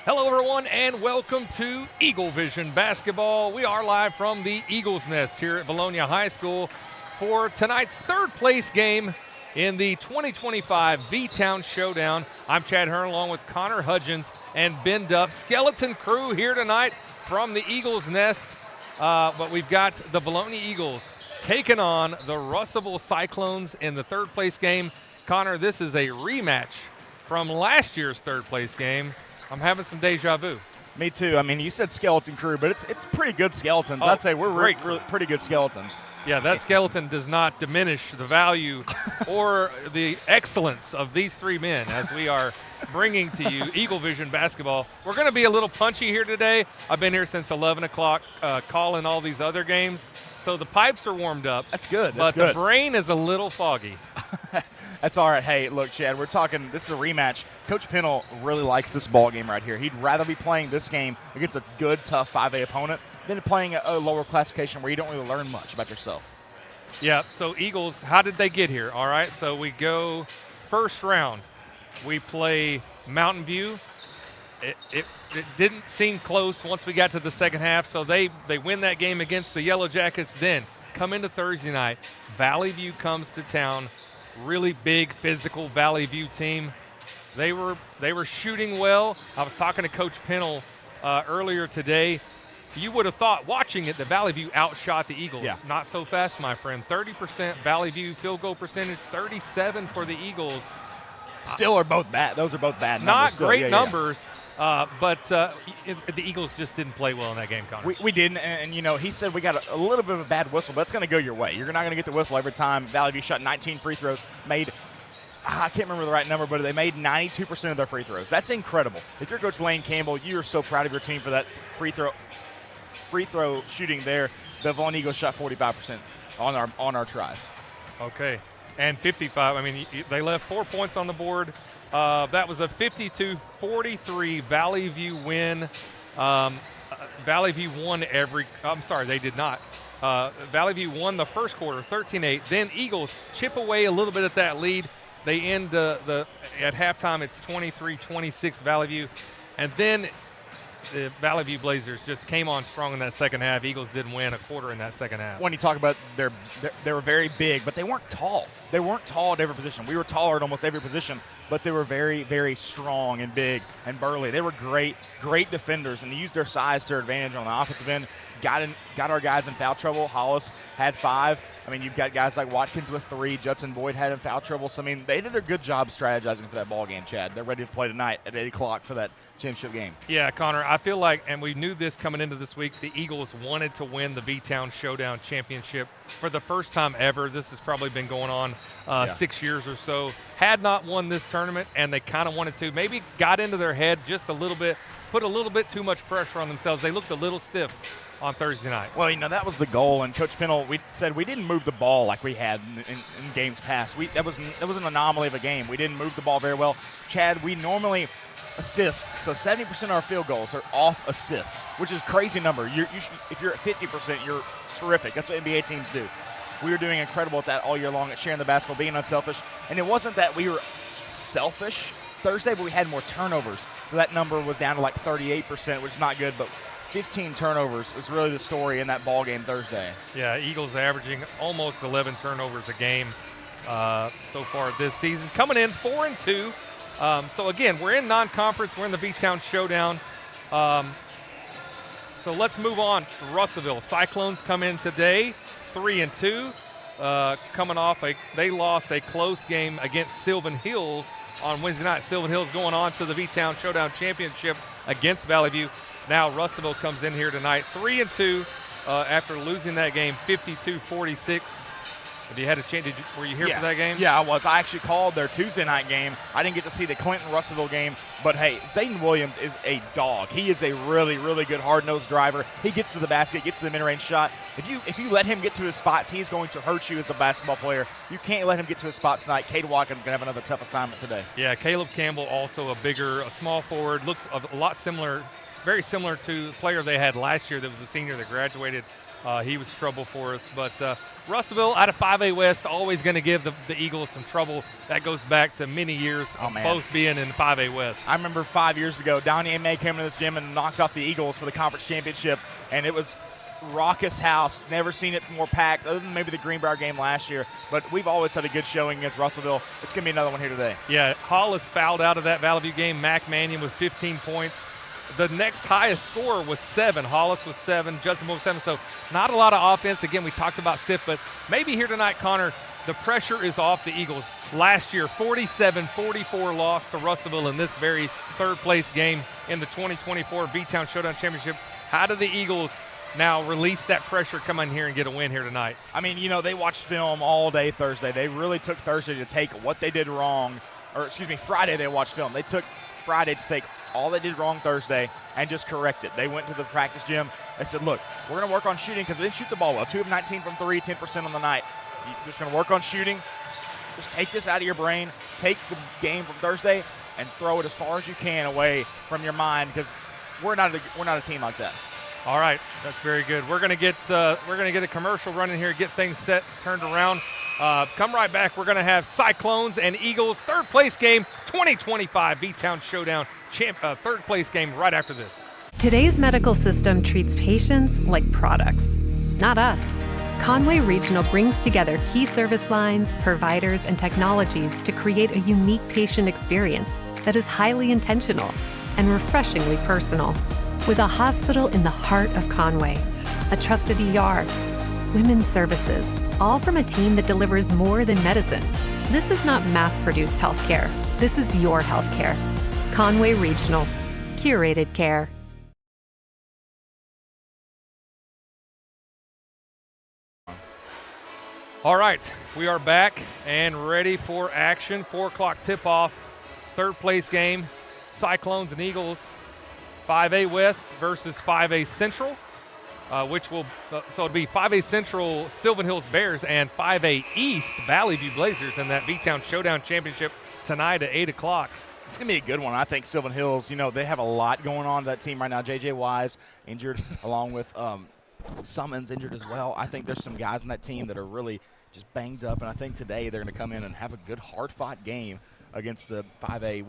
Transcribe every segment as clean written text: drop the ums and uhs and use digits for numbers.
Hello, everyone, and welcome to Eaglevision Basketball. We are live from the Eagles Nest here at Vilonia High School for tonight's third-place game in the 2025 Vtown Showdown. I'm Chad Hearn along with Connor Hudgens and Ben Duff. Skeleton crew here tonight from the Eagles Nest, but we've got the Vilonia Eagles taking on the Russellville Cyclones in the third-place game. Connor, this is a rematch from last year's third-place game. I'm having some deja vu. Me too. I mean, you said skeleton crew, but it's pretty good skeletons. Oh, I'd say we're really pretty good skeletons. Yeah, that skeleton does not diminish the value or the excellence of these three men as we are bringing to you Eaglevision Basketball. We're going to be a little punchy here today. I've been here since 11 o'clock calling all these other games, so the pipes are warmed up. That's good. But the brain is a little foggy. That's all right. Hey, look, Chad, we're talking – this is a rematch. Coach Pennell really likes this ball game right here. He'd rather be playing this game against a good, tough 5A opponent than playing a lower classification where you don't really learn much about yourself. Yeah, so Eagles, how did they get here? All right, so we go first round. We play Mountain View. It didn't seem close once we got to the second half, so they win that game against the Yellow Jackets. Then come into Thursday night. Valley View comes to town. Really big, physical Valley View team. They were shooting well. I was talking to Coach Pennell earlier today. You would have thought watching it that Valley View outshot the Eagles. Yeah. Not so fast, my friend. 30% Valley View field goal percentage, 37 for the Eagles. Still are both bad. Those are both bad numbers. Not still. great numbers. But the Eagles just didn't play well in that game, Connor. We didn't, and you know, he said we got a little bit of a bad whistle, but it's going to go your way. You're not going to get the whistle every time. Valley View shot 19 free throws, made, I can't remember the right number, but they made 92% of their free throws. That's incredible. If you're Coach Lane Campbell, you are so proud of your team for that free throw shooting there. The Vilonia Eagles shot 45% on our tries. Okay, and 55. I mean, they left 4 points on the board. That was a 52-43 Valley View win. Valley View won I'm sorry, they did not. Valley View won the first quarter, 13-8. Then Eagles chip away a little bit at that lead. They end at halftime, it's 23-26 Valley View. And then the Valley View Blazers just came on strong in that second half. Eagles didn't win a quarter in that second half. When you talk about they were very big, but they weren't tall. They weren't tall at every position. We were taller at almost every position, but they were very, very strong and big and burly. They were great defenders, and they used their size to their advantage on the offensive end. Got our guys in foul trouble. Hollis had 5. I mean, you've got guys like Watkins with 3. Judson Boyd had in foul trouble. So, I mean, they did a good job strategizing for that ball game, Chad. They're ready to play tonight at 8 o'clock for that championship game. Yeah, Connor, I feel like, and we knew this coming into this week, the Eagles wanted to win the Vtown Showdown championship for the first time ever. This has probably been going on 6 years or so. Had not won this tournament, and they kind of wanted to. Maybe got into their head just a little bit, put a little bit too much pressure on themselves. They looked a little stiff on Thursday night. Well, that was the goal, and Coach Pennell, we said we didn't move the ball like we had in games past. That was an anomaly of a game. We didn't move the ball very well. Chad, we normally assist, so 70% of our field goals are off assists, which is a crazy number. If you're at 50%, you're terrific. That's what NBA teams do. We were doing incredible at that all year long, at sharing the basketball, being unselfish, and it wasn't that we were selfish Thursday, but we had more turnovers, so that number was down to like 38%, which is not good, but 15 turnovers is really the story in that ball game Thursday. Yeah, Eagles averaging almost 11 turnovers a game so far this season. Coming in 4-2. So, again, we're in non-conference. We're in the Vtown Showdown. So let's move on to Russellville. Cyclones come in today, 3-2. Coming off they lost a close game against Sylvan Hills on Wednesday night. Sylvan Hills going on to the Vtown Showdown Championship against Valley View. Now Russellville comes in here tonight, 3-2 after losing that game 52-46. Have you had a chance? Were you here for that game? Yeah, I was. I actually called their Tuesday night game. I didn't get to see the Clinton-Russellville game, but hey, Zayden Williams is a dog. He is a really, really good hard-nosed driver. He gets to the basket, gets to the mid-range shot. If you let him get to his spots, he's going to hurt you as a basketball player. You can't let him get to his spots tonight. Cade Watkins is going to have another tough assignment today. Yeah, Caleb Campbell, also a small forward, looks a lot similar, very similar to the player they had last year that was a senior that graduated. He was trouble for us. But Russellville out of 5A West, always going to give the Eagles some trouble. That goes back to many years of both being in 5A West. I remember 5 years ago, Donnie and May came into this gym and knocked off the Eagles for the conference championship, and it was raucous house. Never seen it more packed, other than maybe the Greenbrier game last year. But we've always had a good showing against Russellville. It's going to be another one here today. Yeah, Hollis fouled out of that Valley View game. Mac Mannion with 15 points. The next highest score was 7. Hollis was 7. Justin Moore was 7. So not a lot of offense. Again, we talked about SIF, but maybe here tonight, Connor, the pressure is off the Eagles. Last year, 47-44 loss to Russellville in this very third-place game in the 2024 Vtown Showdown Championship. How do the Eagles now release that pressure, come in here and get a win here tonight? I mean, they watched film all day Thursday. They really took Thursday to take what they did wrong, Friday they watched film. They took Friday to take all they did wrong Thursday and just correct it. They went to the practice gym. They said, look, we're going to work on shooting because we didn't shoot the ball well. 2 of 19 from 3, 10% on the night. You're just going to work on shooting. Just take this out of your brain. Take the game from Thursday and throw it as far as you can away from your mind because we're not a team like that. All right, that's very good. We're going to get a commercial running here, get things set, turned around. Come right back. We're going to have Cyclones and Eagles third place game 2025 Vtown Showdown third place game right after this. Today's medical system treats patients like products, not us. Conway Regional brings together key service lines, providers, and technologies to create a unique patient experience that is highly intentional and refreshingly personal. With a hospital in the heart of Conway, a trusted ER, women's services, all from a team that delivers more than medicine. This is not mass-produced healthcare. This is your healthcare. Conway Regional. Curated care. All right, we are back and ready for action. 4 o'clock tip-off, third place game, Cyclones and Eagles, 5A West versus 5A Central, which will, so it'll be 5A Central Sylvan Hills Bears and 5A East Valley View Blazers in that Vtown Showdown Championship tonight at 8 o'clock. It's going to be a good one. I think Sylvan Hills, they have a lot going on to that team right now. J.J. Wise injured along with Summons injured as well. I think there's some guys on that team that are really just banged up, and I think today they're going to come in and have a good hard-fought game against the 5A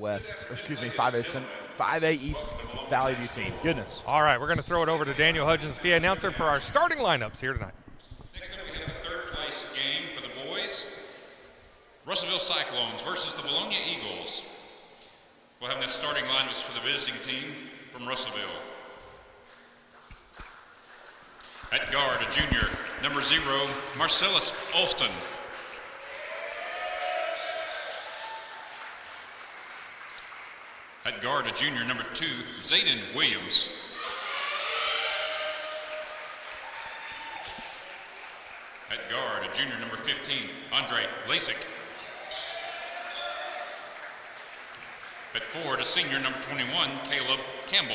East Valley View team. Goodness. All right, we're going to throw it over to Daniel Hudgens, PA announcer, for our starting lineups here tonight. Next up, we have the third place game for the boys. Russellville Cyclones versus the Vilonia Eagles. We'll have that starting lineups for the visiting team from Russellville. At guard, a junior, number 0, Marcellus Olston. At guard, a junior, number 2, Zayden Williams. At guard, a junior, number 15, Andre Lasik. At forward, a senior, number 21, Caleb Campbell.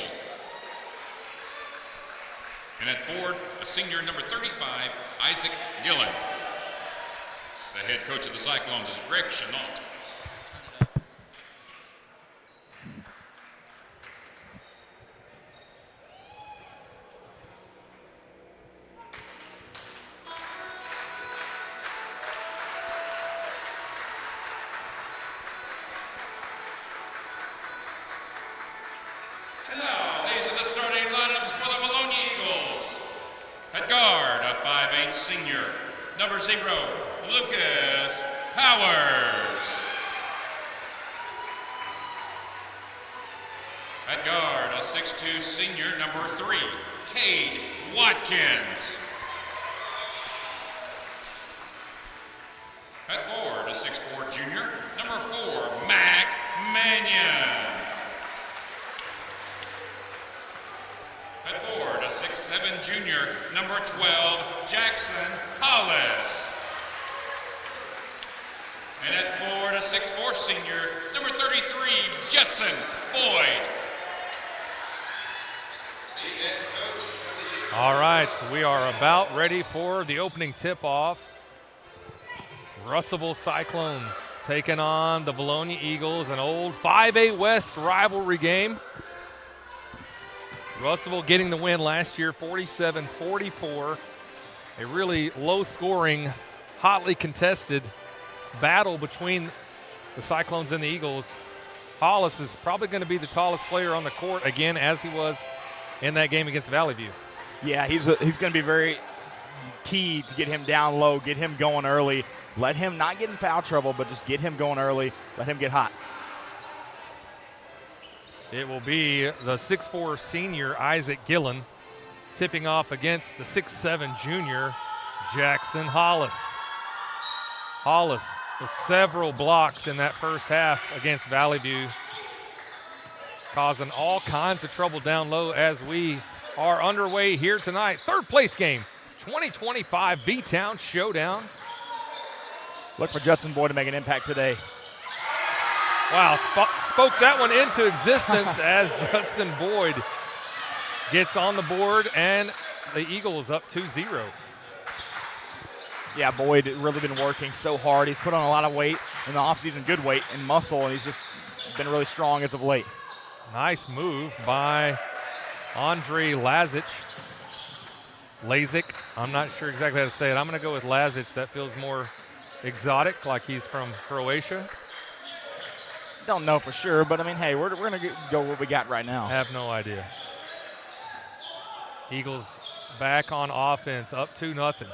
And at forward, a senior, number 35, Isaac Gillen. The head coach of the Cyclones is Greg Chenault. Senior, number 0, Lucas Powers. At guard, a 6'2" senior, number 3, Cade Watkins. At forward, a 6'4" junior, number 4, Mac Mannion. At forward, a 6'7" junior, number 12, Jackson Hollis. And at forward, a 6'4" senior, number 33, Jetson Boyd. All right, we are about ready for the opening tip-off. Russellville Cyclones taking on the Vilonia Eagles, an old 5A West rivalry game. Russellville getting the win last year, 47-44. A really low-scoring, hotly contested battle between the Cyclones and the Eagles. Hollis is probably going to be the tallest player on the court again, as he was in that game against Valley View. Yeah, he's going to be very key to get him down low, get him going early. Let him not get in foul trouble, but just get him going early. Let him get hot. It will be the 6'4" senior, Isaac Gillen, tipping off against the 6'7" junior, Jackson Hollis. Hollis with several blocks in that first half against Valley View, causing all kinds of trouble down low as we are underway here tonight. Third place game, 2025 Vtown Showdown. Look for Judson Boyd to make an impact today. Wow, spoke that one into existence as Judson Boyd gets on the board, and the Eagles up 2-0. Yeah, Boyd really been working so hard. He's put on a lot of weight in the offseason, good weight and muscle, and he's just been really strong as of late. Nice move by Andre Lazic. I'm not sure exactly how to say it. I'm going to go with Lazic. That feels more exotic, like he's from Croatia. Don't know for sure, but I mean, hey, we're going to go what we got right now. Have no idea. Eagles back on offense, up 2-0.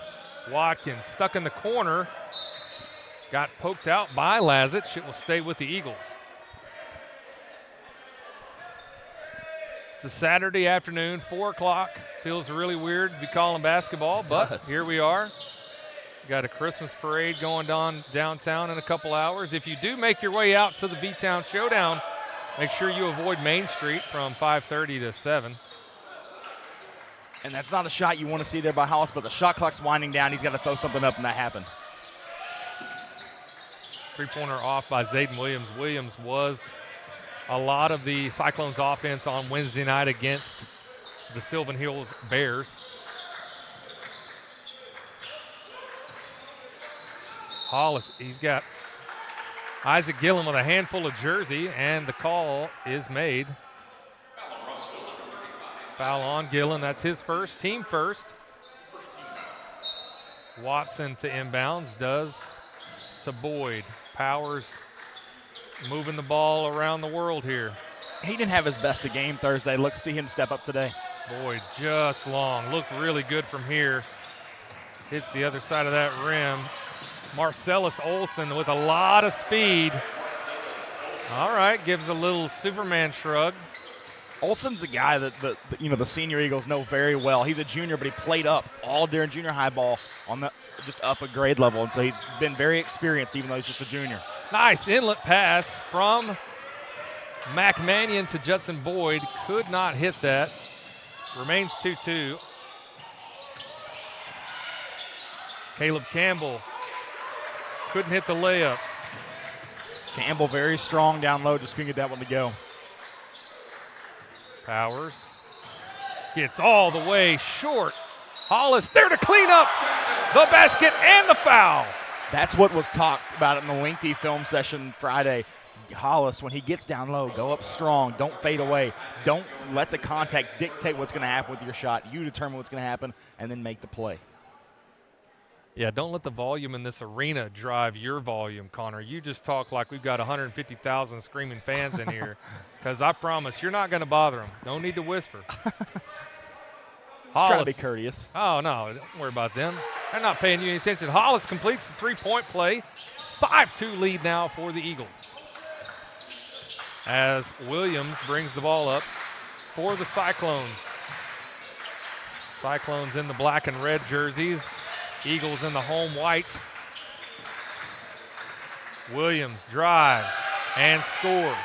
Watkins stuck in the corner, got poked out by Lazic. It will stay with the Eagles. It's a Saturday afternoon, 4 o'clock. Feels really weird to be calling basketball, but here we are. Got a Christmas parade going on downtown in a couple hours. If you do make your way out to the Vtown Showdown, make sure you avoid Main Street from 5:30 to 7. And that's not a shot you want to see there by Hollis, but the shot clock's winding down. He's got to throw something up, and that happened. Three-pointer off by Zayden Williams. Williams was a lot of the Cyclones offense on Wednesday night against the Sylvan Hills Bears. Hollis, he's got Isaac Gillen with a handful of jersey, and the call is made. Foul on Gillen. That's his first, team first. Watson to inbounds, does to Boyd. Powers moving the ball around the world here. He didn't have his best of game Thursday. Look to see him step up today. Boyd just long. Looked really good from here. Hits the other side of that rim. Marcellus Olson with a lot of speed. All right, gives a little Superman shrug. Olson's a guy that the senior Eagles know very well. He's a junior, but he played up all during junior high ball on the just up a grade level, and so he's been very experienced even though he's just a junior. Nice inlet pass from McManion to Judson Boyd. Could not hit that. Remains 2-2. Caleb Campbell couldn't hit the layup. Campbell very strong down low, just couldn't get that one to go. Powers gets all the way short. Hollis there to clean up the basket and the foul. That's what was talked about in the lengthy film session Friday. Hollis, when he gets down low, go up strong. Don't fade away. Don't let the contact dictate what's going to happen with your shot. You determine what's going to happen and then make the play. Yeah, don't let the volume in this arena drive your volume, Connor. You just talk like we've got 150,000 screaming fans in here, because I promise you're not going to bother them. No need to whisper. Try to be courteous. Oh, no, don't worry about them. They're not paying you any attention. Hollis completes the three-point play. 5-2 lead now for the Eagles, as Williams brings the ball up for the Cyclones. Cyclones in the black and red jerseys. Eagles in the home white. Williams drives and scores.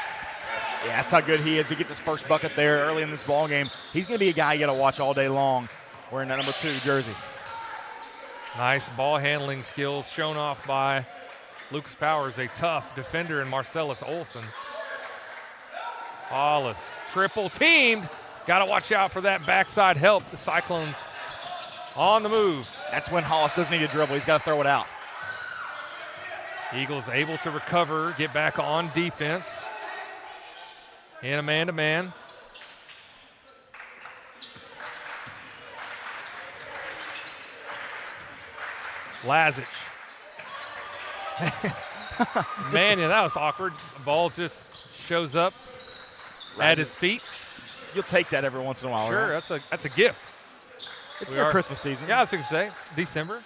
Yeah, that's how good he is. He gets his first bucket there early in this ball game. He's going to be a guy you got to watch all day long wearing that number 2 jersey. Nice ball handling skills shown off by Lucas Powers, a tough defender, and Marcellus Olson. Hollis triple teamed. Got to watch out for that backside help. The Cyclones on the move. That's when Hollis doesn't need to dribble. He's got to throw it out. Eagles able to recover, get back on defense in a man-to-man. Lazic. Man, yeah, that was awkward. The ball just shows up at his feet. You'll take that every once in a while. Sure, right? that's a gift. It's their Christmas season. Yeah, I was going to say, it's December.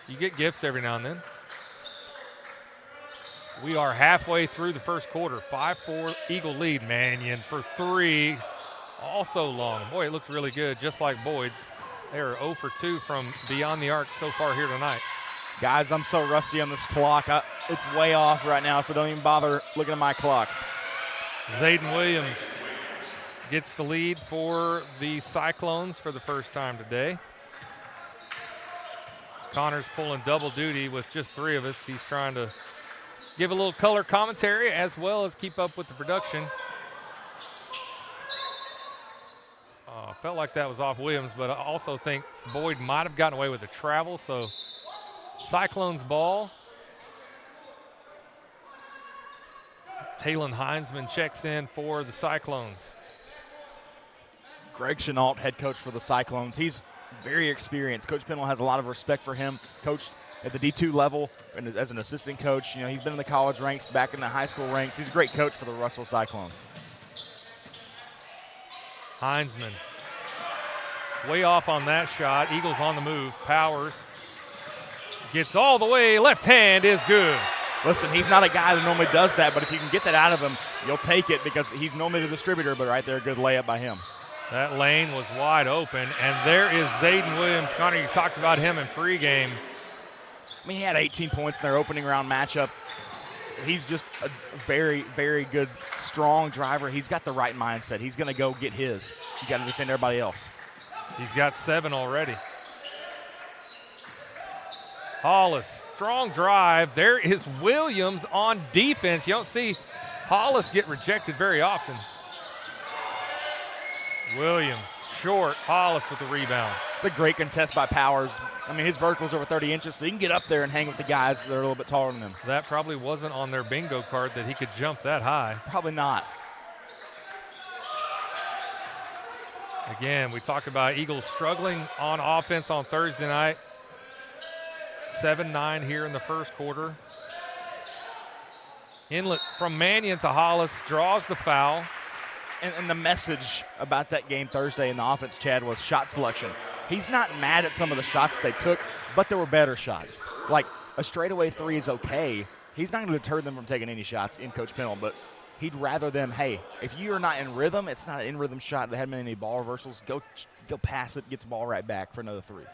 You get gifts every now and then. We are halfway through the first quarter. 5-4 Eagle lead. Mannion for 3. Also long. Boy, it looks really good, just like Boyd's. They are 0 for 2 from beyond the arc so far here tonight. Guys, I'm so rusty on this clock. It's way off right now, so don't even bother looking at my clock. Zayden Williams gets the lead for the Cyclones for the first time today. Connor's pulling double duty with just 3 of us. He's trying to give a little color commentary as well as keep up with the production. Felt like that was off Williams, but I also think Boyd might have gotten away with a travel, so Cyclones ball. Talon Heinzman checks in for the Cyclones. Greg Chenault, head coach for the Cyclones. He's very experienced. Coach Pennell has a lot of respect for him. Coached at the D2 level and as an assistant coach. You know, he's been in the college ranks, back in the high school ranks. He's a great coach for the Russell Cyclones. Heinzman way off on that shot. Eagles on the move. Powers gets all the way. Left hand is good. Listen, he's not a guy that normally does that, but if you can get that out of him, you'll take it because he's normally the distributor, but right there, good layup by him. That lane was wide open, and there is Zayden Williams. Connor, you talked about him in pregame. I mean, he had 18 points in their opening round matchup. He's just a very, very good, strong driver. He's got the right mindset. He's going to go get his. He's got to defend everybody else. He's got 7 already. Hollis, strong drive. There is Williams on defense. You don't see Hollis get rejected very often. Williams, short. Hollis with the rebound. It's a great contest by Powers. I mean, his vertical's over 30 inches, so he can get up there and hang with the guys that are a little bit taller than him. That probably wasn't on their bingo card that he could jump that high. Probably not. Again, we talked about Eagles struggling on offense on Thursday night. 7-9 here in the first quarter. Inlet from Mannion to Hollis, draws the foul. And the message about that game Thursday in the offense, Chad, was shot selection. He's not mad at some of the shots that they took, but there were better shots. Like a straightaway three is okay. He's not going to deter them from taking any shots in Coach Pennell, but he'd rather them, hey, if you are not in rhythm, it's not an in-rhythm shot. There haven't been any ball reversals. Go pass it, get the ball right back for another three.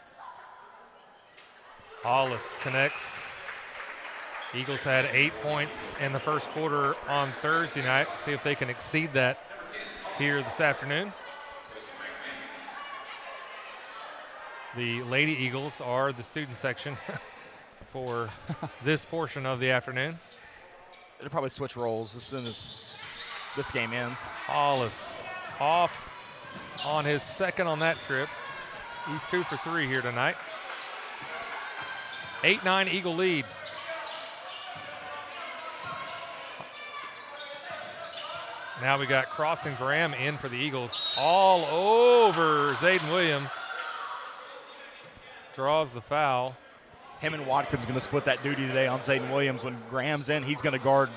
Hollis connects. Eagles had 8 points in the first quarter on Thursday night. See if they can exceed that here this afternoon. The Lady Eagles are the student section for this portion of the afternoon. They'll probably switch roles as soon as this game ends. Hollis off on his second on that trip. He's 2 for 3 here tonight. 8-9 Eagle lead. Now we got Cross and Graham in for the Eagles. All over Zayden Williams. Draws the foul. Him and Watkins going to split that duty today on Zayden Williams. When Graham's in, he's going to guard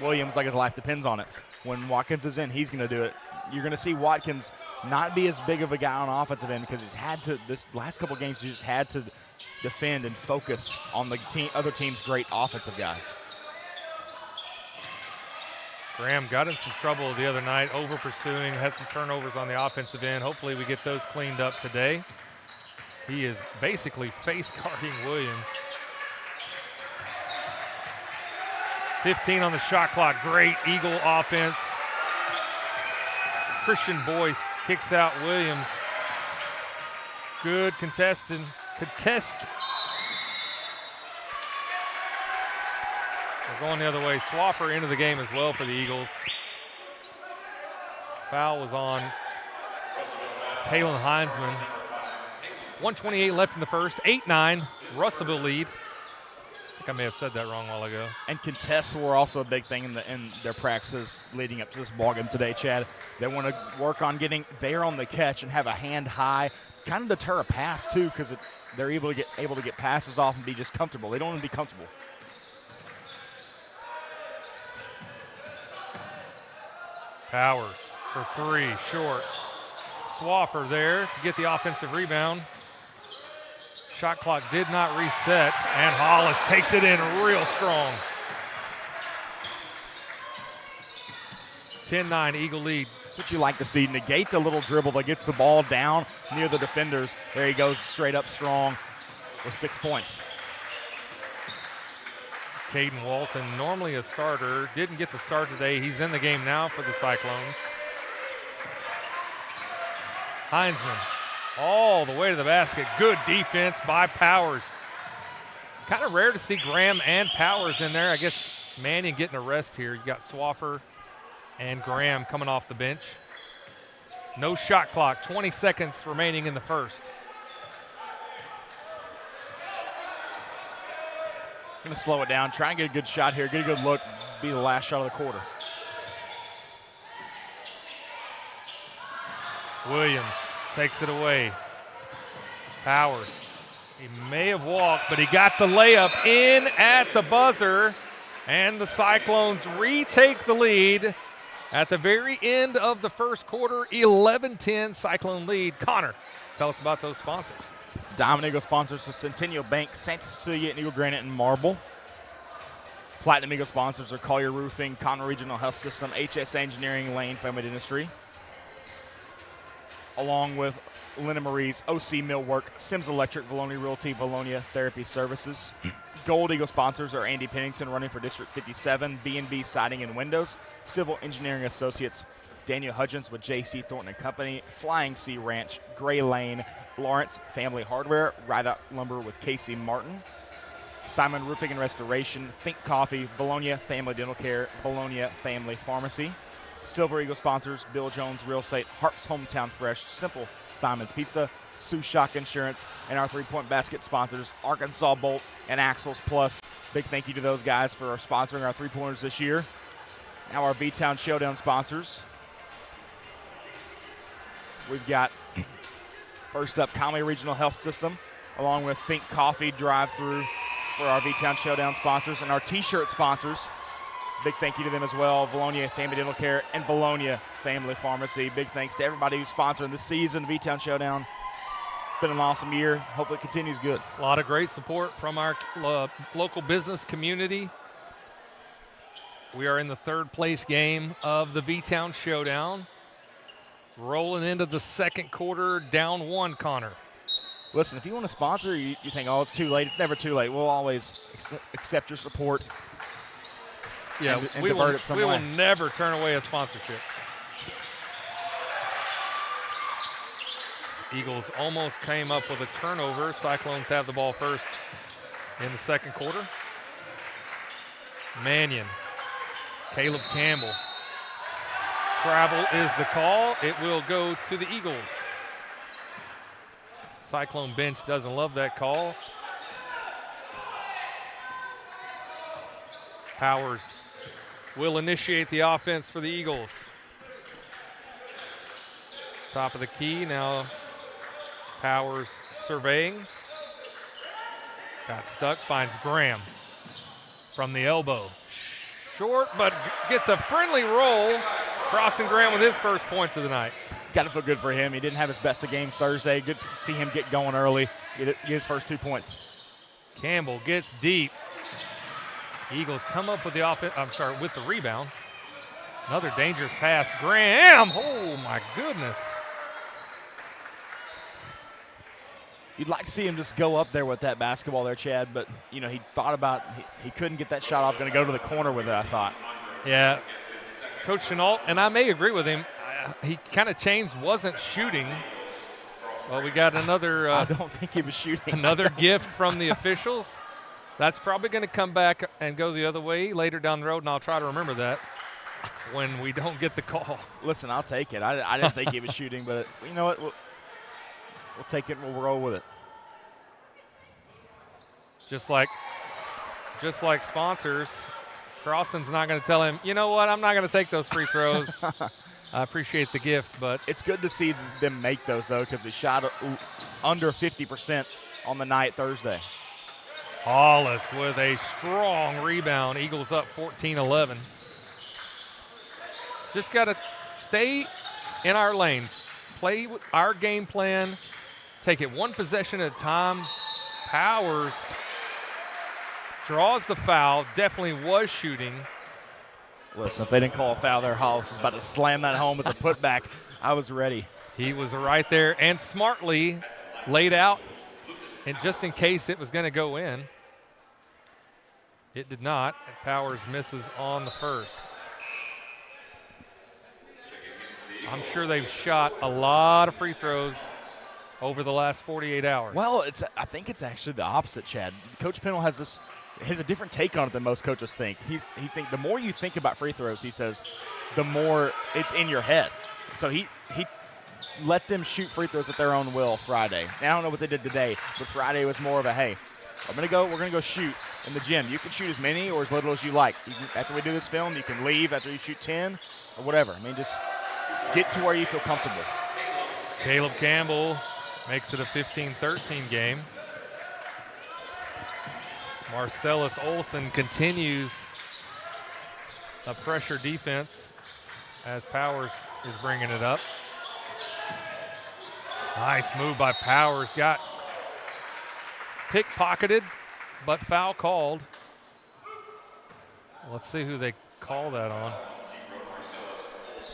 Williams like his life depends on it. When Watkins is in, he's going to do it. You're going to see Watkins not be as big of a guy on offensive end because he's had to, this last couple games, he just had to defend and focus on the other team's great offensive guys. Graham got in some trouble the other night, over pursuing, had some turnovers on the offensive end. Hopefully we get those cleaned up today. He is basically face guarding Williams. 15 on the shot clock. Great Eagle offense. Christian Boyce kicks out Williams. Good contest. We're going the other way. Swaffer into the game as well for the Eagles. Foul was on Talon Heinzman. 1:28 left in the first. 8-9, Russellville lead. I think I may have said that wrong a while ago. And contests were also a big thing in their practices leading up to this ballgame today, Chad. They want to work on getting there on the catch and have a hand high, kind of deter a pass too, because they're able to get passes off and be just comfortable. They don't want to be comfortable. Powers for 3, short. Swaffer there to get the offensive rebound. Shot clock did not reset, and Hollis takes it in real strong. 10-9 Eagle lead. That's what you like to see. Negate the little dribble that gets the ball down near the defenders. There he goes straight up strong with 6 points. Caden Walton, normally a starter, didn't get the start today. He's in the game now for the Cyclones. Heinzman all the way to the basket. Good defense by Powers. Kind of rare to see Graham and Powers in there. I guess Mannion getting a rest here. You got Swaffer and Graham coming off the bench. No shot clock, 20 seconds remaining in the first. Going to slow it down, try and get a good shot here, get a good look, be the last shot of the quarter. Williams takes it away. Powers, he may have walked, but he got the layup in at the buzzer, and the Cyclones retake the lead at the very end of the first quarter. 11-10 Cyclone lead. Connor, tell us about those sponsors. Diamond Eagle sponsors are Centennial Bank, Santa Cecilia, and Eagle Granite and Marble. Platinum Eagle sponsors are Collier Roofing, Conway Regional Health System, HS Engineering, Lane Family Dentistry. Along with Linda Marie's OC Millwork, Sims Electric, Vilonia Realty, Vilonia Therapy Services. Gold Eagle sponsors are Andy Pennington, running for District 57, B&B Siding and Windows, Civil Engineering Associates, Daniel Hudgens with J.C. Thornton & Company, Flying Sea Ranch, Gray Lane, Lawrence Family Hardware, Rideout Lumber with Casey Martin, Simon Roofing and Restoration, Think Coffee, Vilonia Family Dental Care, Vilonia Family Pharmacy. Silver Eagle sponsors, Bill Jones Real Estate, Harp's Hometown Fresh, Simple Simon's Pizza, Sue Shock Insurance, and our three-point basket sponsors, Arkansas Bolt and Axles Plus. Big thank you to those guys for sponsoring our three-pointers this year. Now our Vtown Showdown sponsors. We've got, first up, Conway Regional Health System, along with Think Coffee Drive-Thru for our Vtown Showdown sponsors, and our T-shirt sponsors. Big thank you to them as well, Vilonia Family Dental Care and Vilonia Family Pharmacy. Big thanks to everybody who's sponsoring this season, Vtown Showdown. been an awesome year. Hopefully it continues good. A lot of great support from our local business community. We are in the third place game of the Vtown Showdown. Rolling into the second quarter, down 1, Connor. Listen, if you want to sponsor, you think, oh, it's too late. It's never too late. We'll always accept your support. Yeah, and we divert it some way. will never turn away a sponsorship. Eagles almost came up with a turnover. Cyclones have the ball first in the second quarter. Mannion, Caleb Campbell. Travel is the call. It will go to the Eagles. Cyclone bench doesn't love that call. Powers will initiate the offense for the Eagles. Top of the key now. Powers surveying. Got stuck, finds Graham from the elbow. Short, but gets a friendly roll. Crossing Graham with his first points of the night. Got to feel good for him. He didn't have his best of games Thursday. Good to see him get going early, get his first 2 points. Campbell gets deep. Eagles come up with with the rebound. Another dangerous pass. Graham, oh my goodness. You'd like to see him just go up there with that basketball there, Chad, but, you know, he thought about he couldn't get that shot off, going to go to the corner with it, I thought. Yeah, Coach Chenault, and I may agree with him, he kind of changed, wasn't shooting. Well, we got another. I don't think he was shooting. Another gift from the officials. That's probably going to come back and go the other way later down the road, and I'll try to remember that when we don't get the call. Listen, I'll take it. I didn't think he was shooting, but you know what? We'll take it and we'll roll with it. Just like sponsors, Crossan's not going to tell him, you know what, I'm not going to take those free throws. I appreciate the gift, but it's good to see them make those, though, because we shot under 50% on the night Thursday. Hollis with a strong rebound. Eagles up 14-11. Just got to stay in our lane, play our game plan, take it one possession at a time. Powers draws the foul, definitely was shooting. Listen, if they didn't call a foul there, Hollis was about to slam that home as a putback. I was ready. He was right there and smartly laid out, and just in case it was going to go in. It did not, and Powers misses on the first. I'm sure they've shot a lot of free throws over the last 48 hours. Well, I think it's actually the opposite, Chad. Coach Pennell has a different take on it than most coaches think. He think the more you think about free throws, he says, the more it's in your head. So he let them shoot free throws at their own will Friday. Now, I don't know what they did today, but Friday was more of a, hey, we're gonna go shoot in the gym. You can shoot as many or as little as you like. After we do this film, you can leave after you shoot 10 or whatever. I mean, just get to where you feel comfortable. Caleb Campbell makes it a 15-13 game. Marcellus Olson continues a pressure defense as Powers is bringing it up. Nice move by Powers. Got pickpocketed, but foul called. Let's see who they call that on.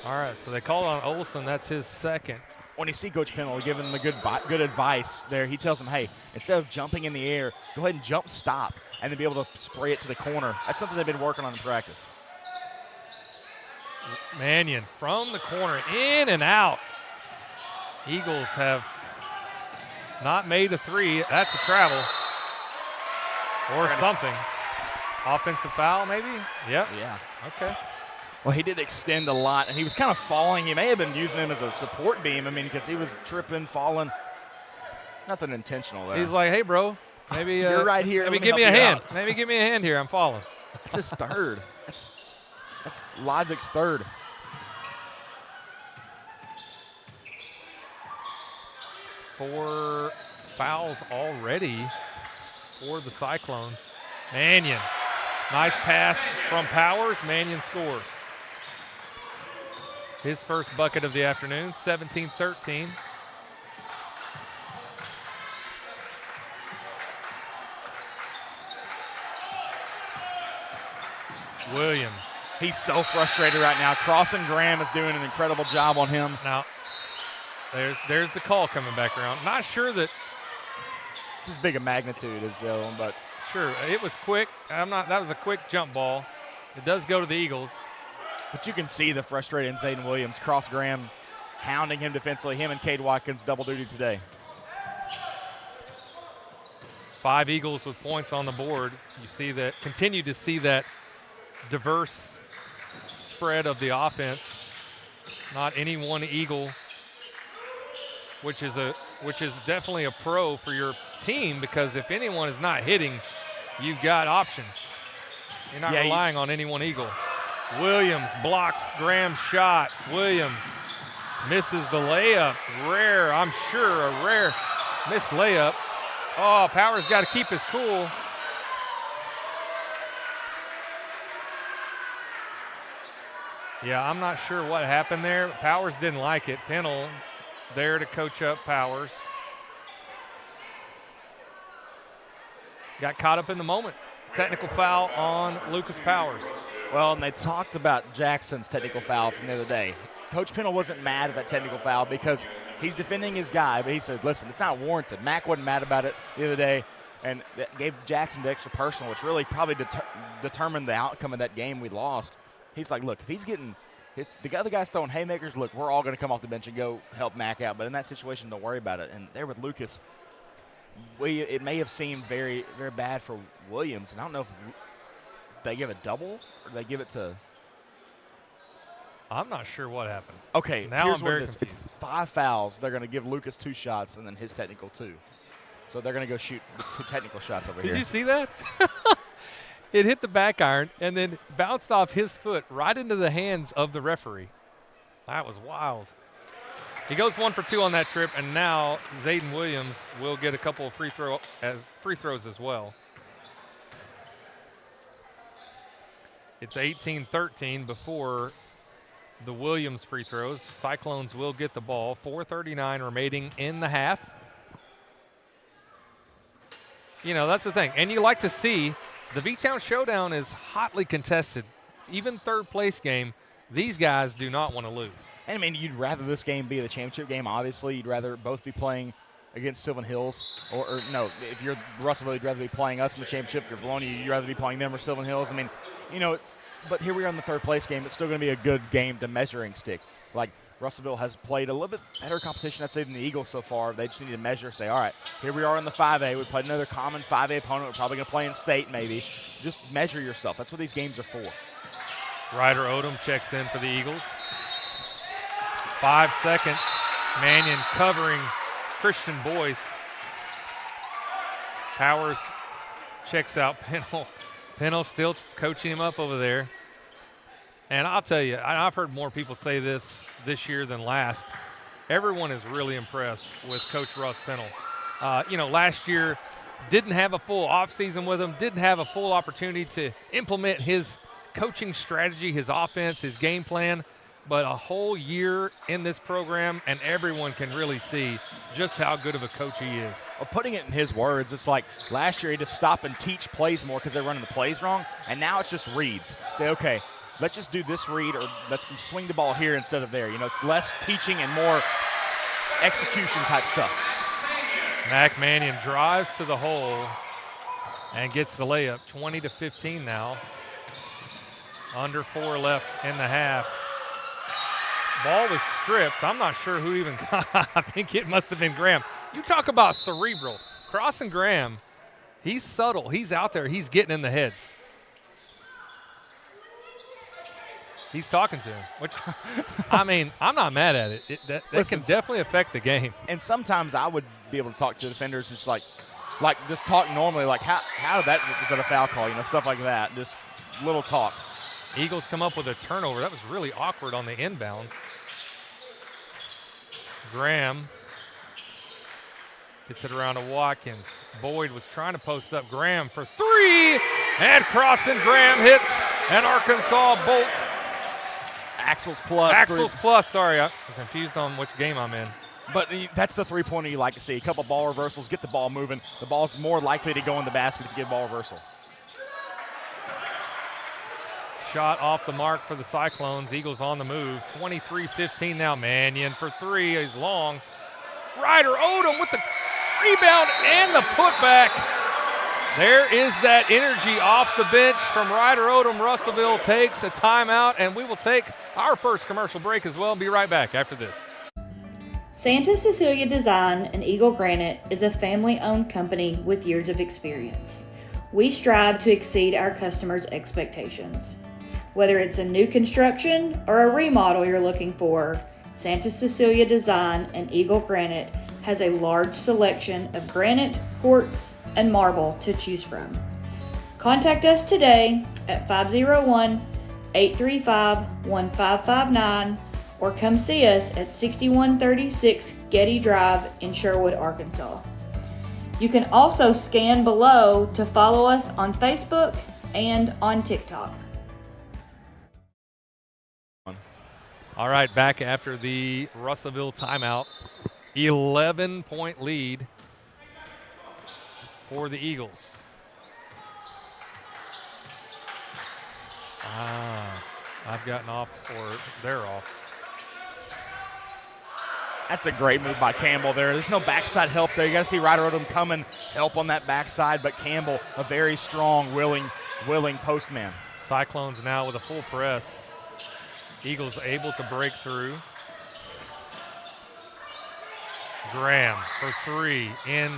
All right, so they call it on Olson. That's his second. When you see Coach Pennell giving him the good advice there, he tells him, hey, instead of jumping in the air, go ahead and jump stop and then be able to spray it to the corner. That's something they've been working on in practice. Mannion from the corner, in and out. Eagles have not made a three. That's a travel or something. Offensive foul, maybe? Yep. Yeah. Okay. Well, he did extend a lot, and he was kind of falling. He may have been using him as a support beam. I mean, because he was tripping, falling. Nothing intentional there. He's like, hey, bro, maybe you're right here. Maybe give me a hand. Maybe give me a hand here. I'm falling. That's his third. That's Lozic's third. Four fouls already for the Cyclones. Mannion. Nice pass from Powers. Mannion scores. His first bucket of the afternoon, 17-13. Williams. He's so frustrated right now. Crossan Graham is doing an incredible job on him. Now, there's the call coming back around. Not sure that it's as big a magnitude as the other one, but sure, it was quick. That was a quick jump ball. It does go to the Eagles. But you can see the frustrated Zayden Williams. Cross Graham hounding him defensively. Him and Cade Watkins double duty today. 5 Eagles with points on the board. You see that, continue to see that diverse spread of the offense. Not any one Eagle, which is definitely a pro for your team, because if anyone is not hitting, you've got options. You're not relying on any one Eagle. Williams blocks Graham's shot. Williams misses the layup. I'm sure a rare missed layup. Oh, Powers got to keep his cool. Yeah, I'm not sure what happened there. Powers didn't like it. Pennell there to coach up Powers. Got caught up in the moment. Technical foul on Lucas Powers. Well, and they talked about Jackson's technical foul from the other day. Coach Pennell wasn't mad at that technical foul because he's defending his guy, but he said, listen, it's not warranted. Mac wasn't mad about it the other day, and that gave Jackson the extra personal, which really probably determined the outcome of that game we lost. He's like, look, if the other guy's throwing haymakers, look, we're all going to come off the bench and go help Mac out. But in that situation, don't worry about it. And there with Lucas, it may have seemed very, very bad for Williams. And I don't know if they give a double or they give it to – I'm not sure what happened. Okay, now here's I'm very what it is. confused. It's 5 fouls. They're going to give Lucas 2 shots and then his technical 2. So they're going to go shoot the 2 technical shots over here. Did you see that? It hit the back iron and then bounced off his foot right into the hands of the referee. That was wild. He goes 1 for 2 on that trip, and now Zayden Williams will get a couple of free throws as well. It's 18-13 before the Williams free throws. Cyclones will get the ball. 4:39 remaining in the half. You know, that's the thing. And you like to see the Vtown Showdown is hotly contested. Even third place game, these guys do not want to lose. And I mean, you'd rather this game be the championship game, obviously. You'd rather both be playing against Sylvan Hills. Or no, if you're Russellville, you'd rather be playing us in the championship. If you're Vilonia, you'd rather be playing them or Sylvan Hills. I mean, you know, but here we are in the third place game. It's still going to be a good game to measuring stick. Like, Russellville has played a little bit better competition, I'd say, than the Eagles so far. They just need to measure, say, all right, here we are in the 5A. We played another common 5A opponent. We're probably going to play in state maybe. Just measure yourself. That's what these games are for. Ryder Odom checks in for the Eagles. 5 seconds. Mannion covering Christian Boyce. Powers checks out Pennell. Pennell still coaching him up over there. And I'll tell you, I've heard more people say this year than last. Everyone is really impressed with Coach Russ Pennell. You know, last year didn't have a full offseason with him, didn't have a full opportunity to implement his coaching strategy, his offense, his game plan. But a whole year in this program, and everyone can really see just how good of a coach he is. Well, putting it in his words, it's like last year he just stop and teach plays more because they're running the plays wrong, and now it's just reads. Say, okay, let's just do this read, or let's swing the ball here instead of there. You know, it's less teaching and more execution type stuff. Mac Mannion drives to the hole and gets the layup. 20-15 now. Under 4 left in the half. Ball was stripped. I'm not sure who even got. I think it must have been Graham. You talk about cerebral. Crossan Graham, he's subtle. He's out there. He's getting in the heads. He's talking to him, which, I mean, I'm not mad at it. That can definitely affect the game. And sometimes I would be able to talk to defenders just like just talk normally, like how was that a foul call, you know, stuff like that, just little talk. Eagles come up with a turnover. That was really awkward on the inbounds. Graham gets it around to Watkins. Boyd was trying to post up Graham for 3, and Crossan Graham hits an Arkansas bolt. Axles plus. Axles plus, sorry. I'm confused on which game I'm in. But that's the three-pointer you like to see. A couple ball reversals, get the ball moving. The ball's more likely to go in the basket if you get a ball reversal. Shot off the mark for the Cyclones. Eagles on the move. 23-15 now. Mannion for three. He's long. Ryder Odom with the rebound and the putback. There is that energy off the bench from Ryder Odom. Russellville takes a timeout, and we will take our first commercial break as well and be right back after this. Santa Cecilia Design and Eagle Granite is a family-owned company with years of experience. We strive to exceed our customers' expectations. Whether it's a new construction or a remodel you're looking for, Santa Cecilia Design and Eagle Granite has a large selection of granite, quartz, and marble to choose from. Contact us today at 501-835-1559 or come see us at 6136 Getty Drive in Sherwood, Arkansas. You can also scan below to follow us on Facebook and on TikTok. All right, back after the Russellville timeout. 11-point lead for the Eagles. I've gotten off, or they're off. That's a great move by Campbell there. There's no backside help there. You got to see Ryder Odom come and help on that backside, but Campbell, a very strong, willing postman. Cyclones now with a full press. Eagles able to break through. Graham for three in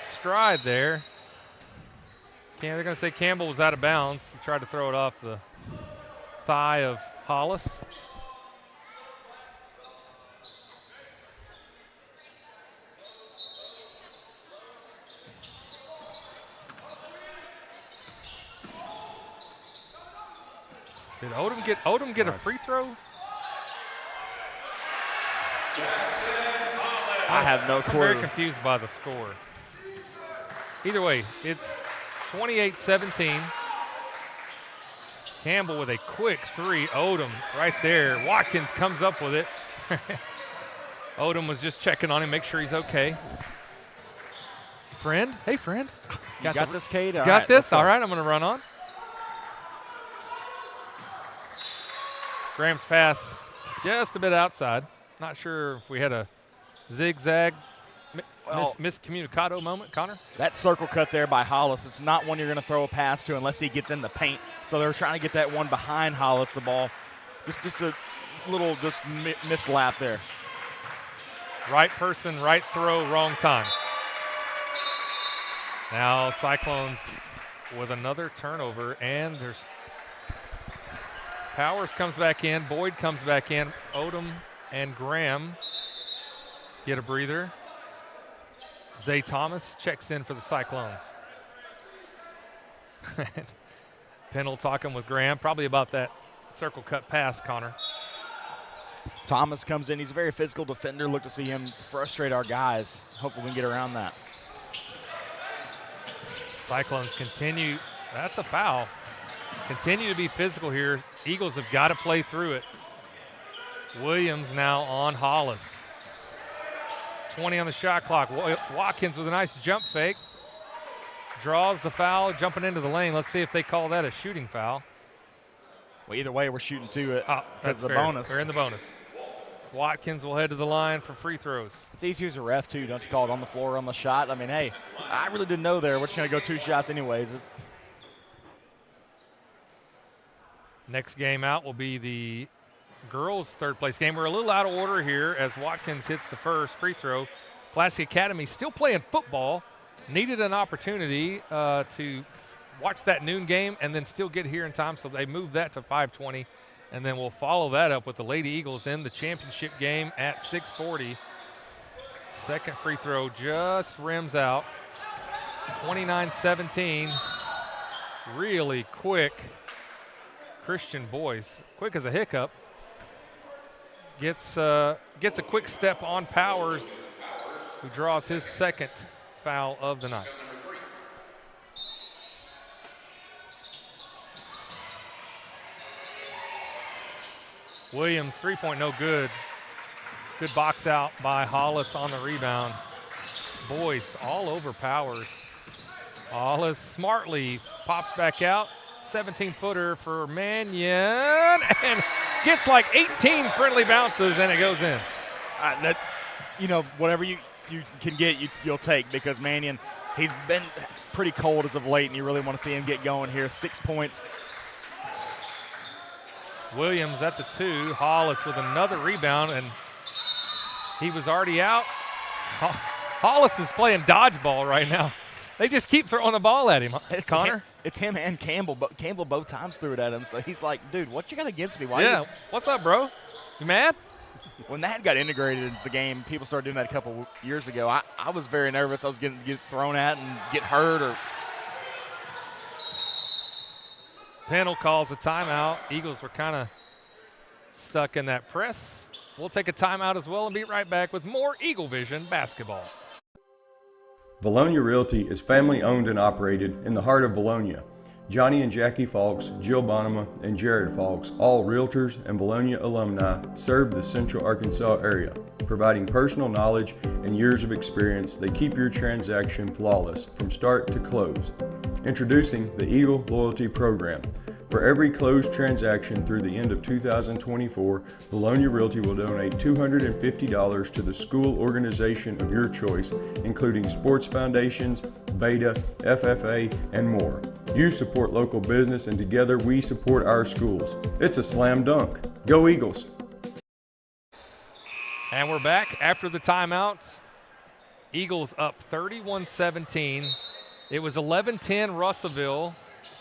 stride there. They're going to say Campbell was out of bounds. He tried to throw it off the thigh of Hollis. Did Odom get a free throw? I have no clue. I'm very confused by the score. Either way, it's 28-17. Campbell with a quick three. Odom right there. Watkins comes up with it. Odom was just checking on him, make sure he's okay. Friend? Hey, friend. Got this, Cade? All got right, this? All right, I'm going to run on. Graham's pass just a bit outside. Not sure if we had a zigzag miscommunicado moment, Connor. That circle cut there by Hollis, it's not one you're going to throw a pass to unless he gets in the paint. So they're trying to get that one behind Hollis, the ball. Just a little mislap there. Right person, right throw, wrong time. Now Cyclones with another turnover, and there's Powers comes back in, Boyd comes back in, Odom and Graham get a breather. Zay Thomas checks in for the Cyclones. Pennell talking with Graham, probably about that circle cut pass, Connor. Thomas comes in. He's a very physical defender. Look to see him frustrate our guys. Hopefully we can get around that. Cyclones continue. That's a foul. Continue to be physical here. Eagles have got to play through it. Williams now on Hollis. 20 on the shot clock. Watkins with a nice jump fake. Draws the foul, jumping into the lane. Let's see if they call that a shooting foul. Well, either way, we're shooting to it. That's the fair. bonus. They're in the bonus. Watkins will head to the line for free throws. It's easy as a ref, too. Don't you call it on the floor, on the shot? I mean, hey, I really didn't know there. We're just going to go two shots anyways. Next game out will be the girls' third place game. We're a little out of order here as Watkins hits the first free throw. Pulaski Academy still playing football. Needed an opportunity to watch that noon game and then still get here in time, so they moved that to 5:20. And then we'll follow that up with the Lady Eagles in the championship game at 6:40. Second free throw just rims out. 29-17. Really quick. Christian Boyce, quick as a hiccup, gets a quick step on Powers, who draws his second foul of the night. Williams, three-point, no good. Good box out by Hollis on the rebound. Boyce all over Powers. Hollis smartly pops back out, 17-footer for Mannion, and gets like 18 friendly bounces, and it goes in. Whatever you can get, you'll take, because Mannion, he's been pretty cold as of late, and you really want to see him get going here. 6 points. Williams, that's a 2. Hollis with another rebound, and he was already out. Hollis is playing dodgeball right now. They just keep throwing the ball at him, Connor. It's him and Campbell, but Campbell both times threw it at him, so he's like, dude, what you got against me? What's up, bro? You mad? When that got integrated into the game, people started doing that a couple years ago. I was very nervous I was going to get thrown at and get hurt. Pennell calls a timeout. Eagles were kind of stuck in that press. We'll take a timeout as well and be right back with more Eaglevision basketball. Vilonia Realty is family owned and operated in the heart of Vilonia. Johnny and Jackie Falks, Jill Bonema, and Jared Falks, all realtors and Vilonia alumni, serve the Central Arkansas area. Providing personal knowledge and years of experience, they keep your transaction flawless from start to close. Introducing the Eagle Loyalty Program. For every closed transaction through the end of 2024, Vilonia Realty will donate $250 to the school organization of your choice, including sports foundations, Beta, FFA, and more. You support local business, and together we support our schools. It's a slam dunk. Go Eagles! And we're back after the timeout. Eagles up 31-17. It was 11-10 Russellville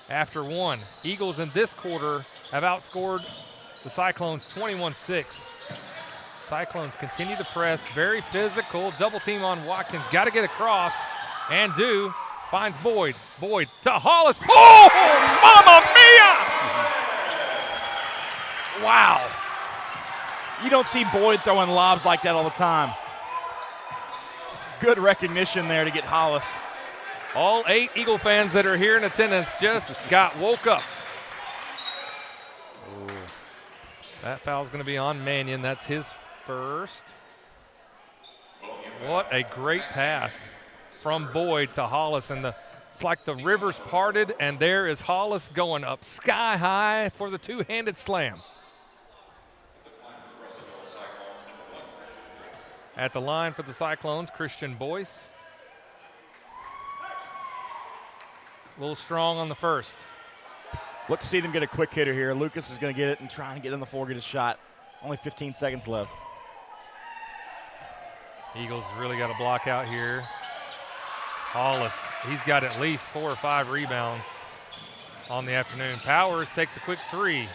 after one. Eagles in this quarter have outscored the Cyclones 21-6. Cyclones continue to press, very physical. Double team on Watkins, got to get across, and do. Finds Boyd. Boyd to Hollis. Oh, Mamma Mia! Wow. You don't see Boyd throwing lobs like that all the time. Good recognition there to get Hollis. All 8 Eagle fans that are here in attendance just got woke up. Ooh. That foul's going to be on Mannion. That's his first. What a great pass from Boyd to Hollis. And it's like the rivers parted, and there is Hollis going up sky high for the two-handed slam. At the line for the Cyclones, Christian Boyce. A little strong on the first. Look to see them get a quick hitter here. Lucas is going to get it and trying to get on the floor, get a shot. Only 15 seconds left. Eagles really got a block out here. Hollis, he's got at least 4 or 5 rebounds on the afternoon. Powers takes a quick 3.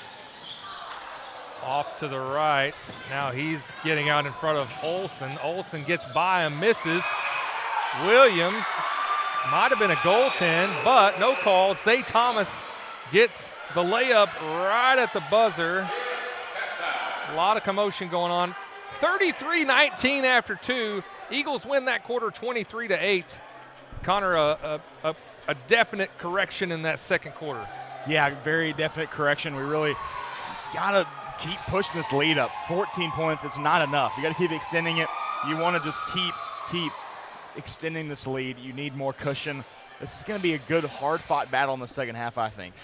Off to the right. Now he's getting out in front of Olsen. Olsen gets by and misses. Williams might have been a goaltend, but no call. Zay Thomas gets the layup right at the buzzer. A lot of commotion going on. 33-19 after 2. Eagles win that quarter 23-8. Connor, a definite correction in that second quarter. Yeah, very definite correction. We really got to keep pushing this lead up. 14 points, it's not enough. You got to keep extending it. You want to just keep extending this lead. You need more cushion. This is going to be a good, hard-fought battle in the second half, I think.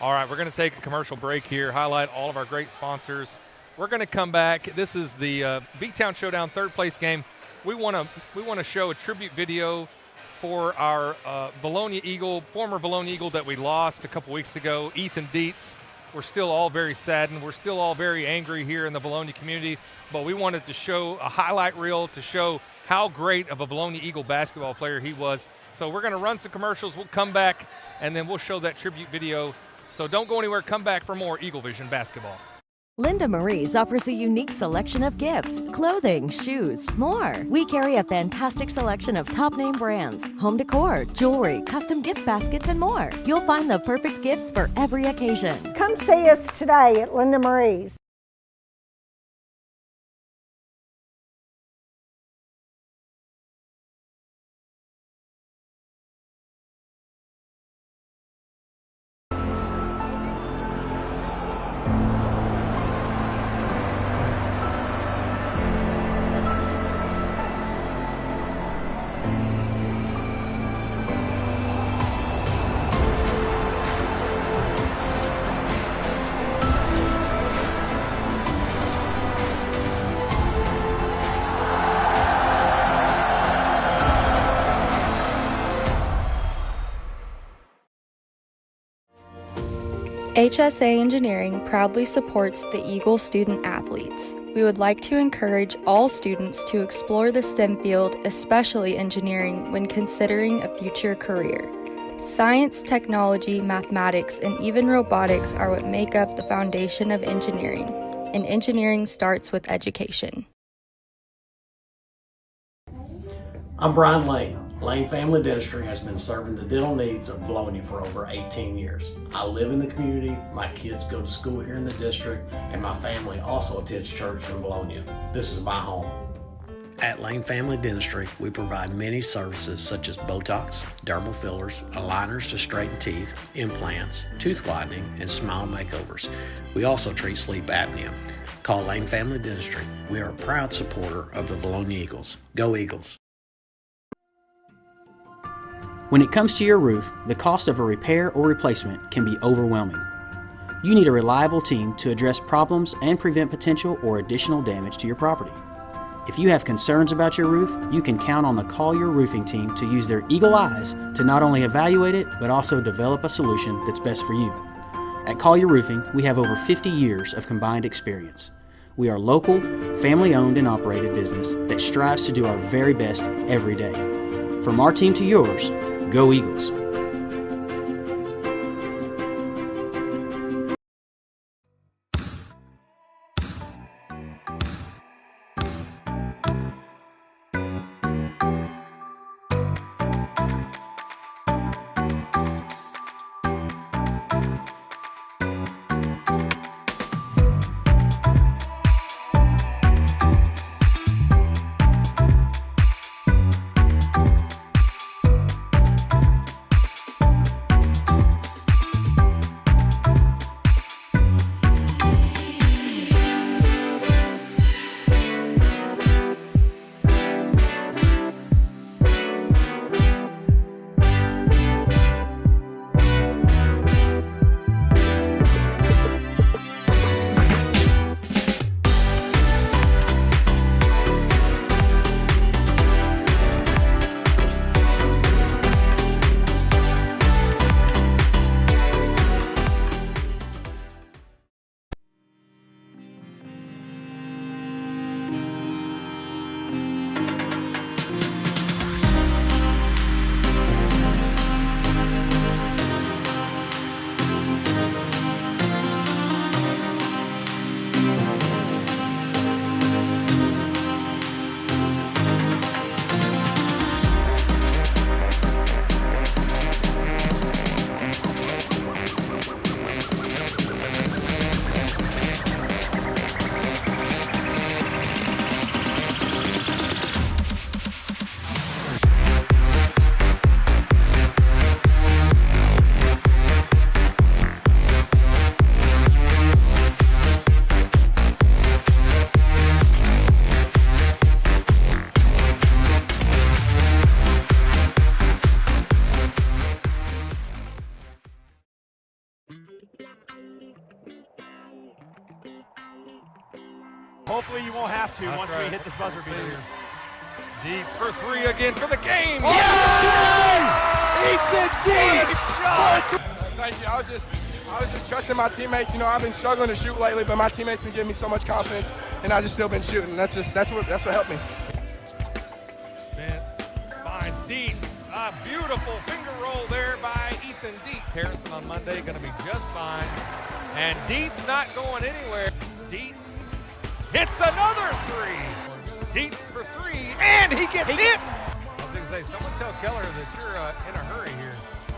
All right, we're going to take a commercial break here, highlight all of our great sponsors. We're going to come back. This is the Vtown Showdown third place game. We want to show a tribute video for our Vilonia Eagle, former Vilonia Eagle that we lost a couple weeks ago, Ethan Deetz. We're still all very saddened. We're still all very angry here in the Vilonia community, but we wanted to show a highlight reel to show how great of a Vilonia Eagle basketball player he was. So we're going to run some commercials. We'll come back, and then we'll show that tribute video. So don't go anywhere. Come back for more Eaglevision basketball. Linda Marie's offers a unique selection of gifts, clothing, shoes, more. We carry a fantastic selection of top-name brands, home decor, jewelry, custom gift baskets, and more. You'll find the perfect gifts for every occasion. Come see us today at Linda Marie's. HSA Engineering proudly supports the Eagle student athletes. We would like to encourage all students to explore the STEM field, especially engineering, when considering a future career. Science, technology, mathematics, and even robotics are what make up the foundation of engineering, and engineering starts with education. I'm Brian Lane. Lane Family Dentistry has been serving the dental needs of Vilonia for over 18 years. I live in the community, my kids go to school here in the district, and my family also attends church in Vilonia. This is my home. At Lane Family Dentistry, we provide many services such as Botox, dermal fillers, aligners to straighten teeth, implants, tooth whitening, and smile makeovers. We also treat sleep apnea. Call Lane Family Dentistry. We are a proud supporter of the Vilonia Eagles. Go Eagles! When it comes to your roof, the cost of a repair or replacement can be overwhelming. You need a reliable team to address problems and prevent potential or additional damage to your property. If you have concerns about your roof, you can count on the Collier Roofing team to use their eagle eyes to not only evaluate it, but also develop a solution that's best for you. At Collier Roofing, we have over 50 years of combined experience. We are local, family-owned and operated business that strives to do our very best every day. From our team to yours, go Eagles! Hopefully you won't have to once we hit this buzzer beater. Deetsz for three again for the game. Oh! Ethan Deetsz! Thank you. I was just trusting my teammates. You know, I've been struggling to shoot lately, but my teammates been giving me so much confidence, and I just still been shooting. That's what helped me. Spence finds Deetsz. A beautiful finger roll there by Ethan Deetsz. Harrison on Monday going to be just fine, and Deetsz not going anywhere. Deetsz hits another three. Deetsz for three, and he gets hit. I was going to say, someone tell Keller that you're in a hurry here.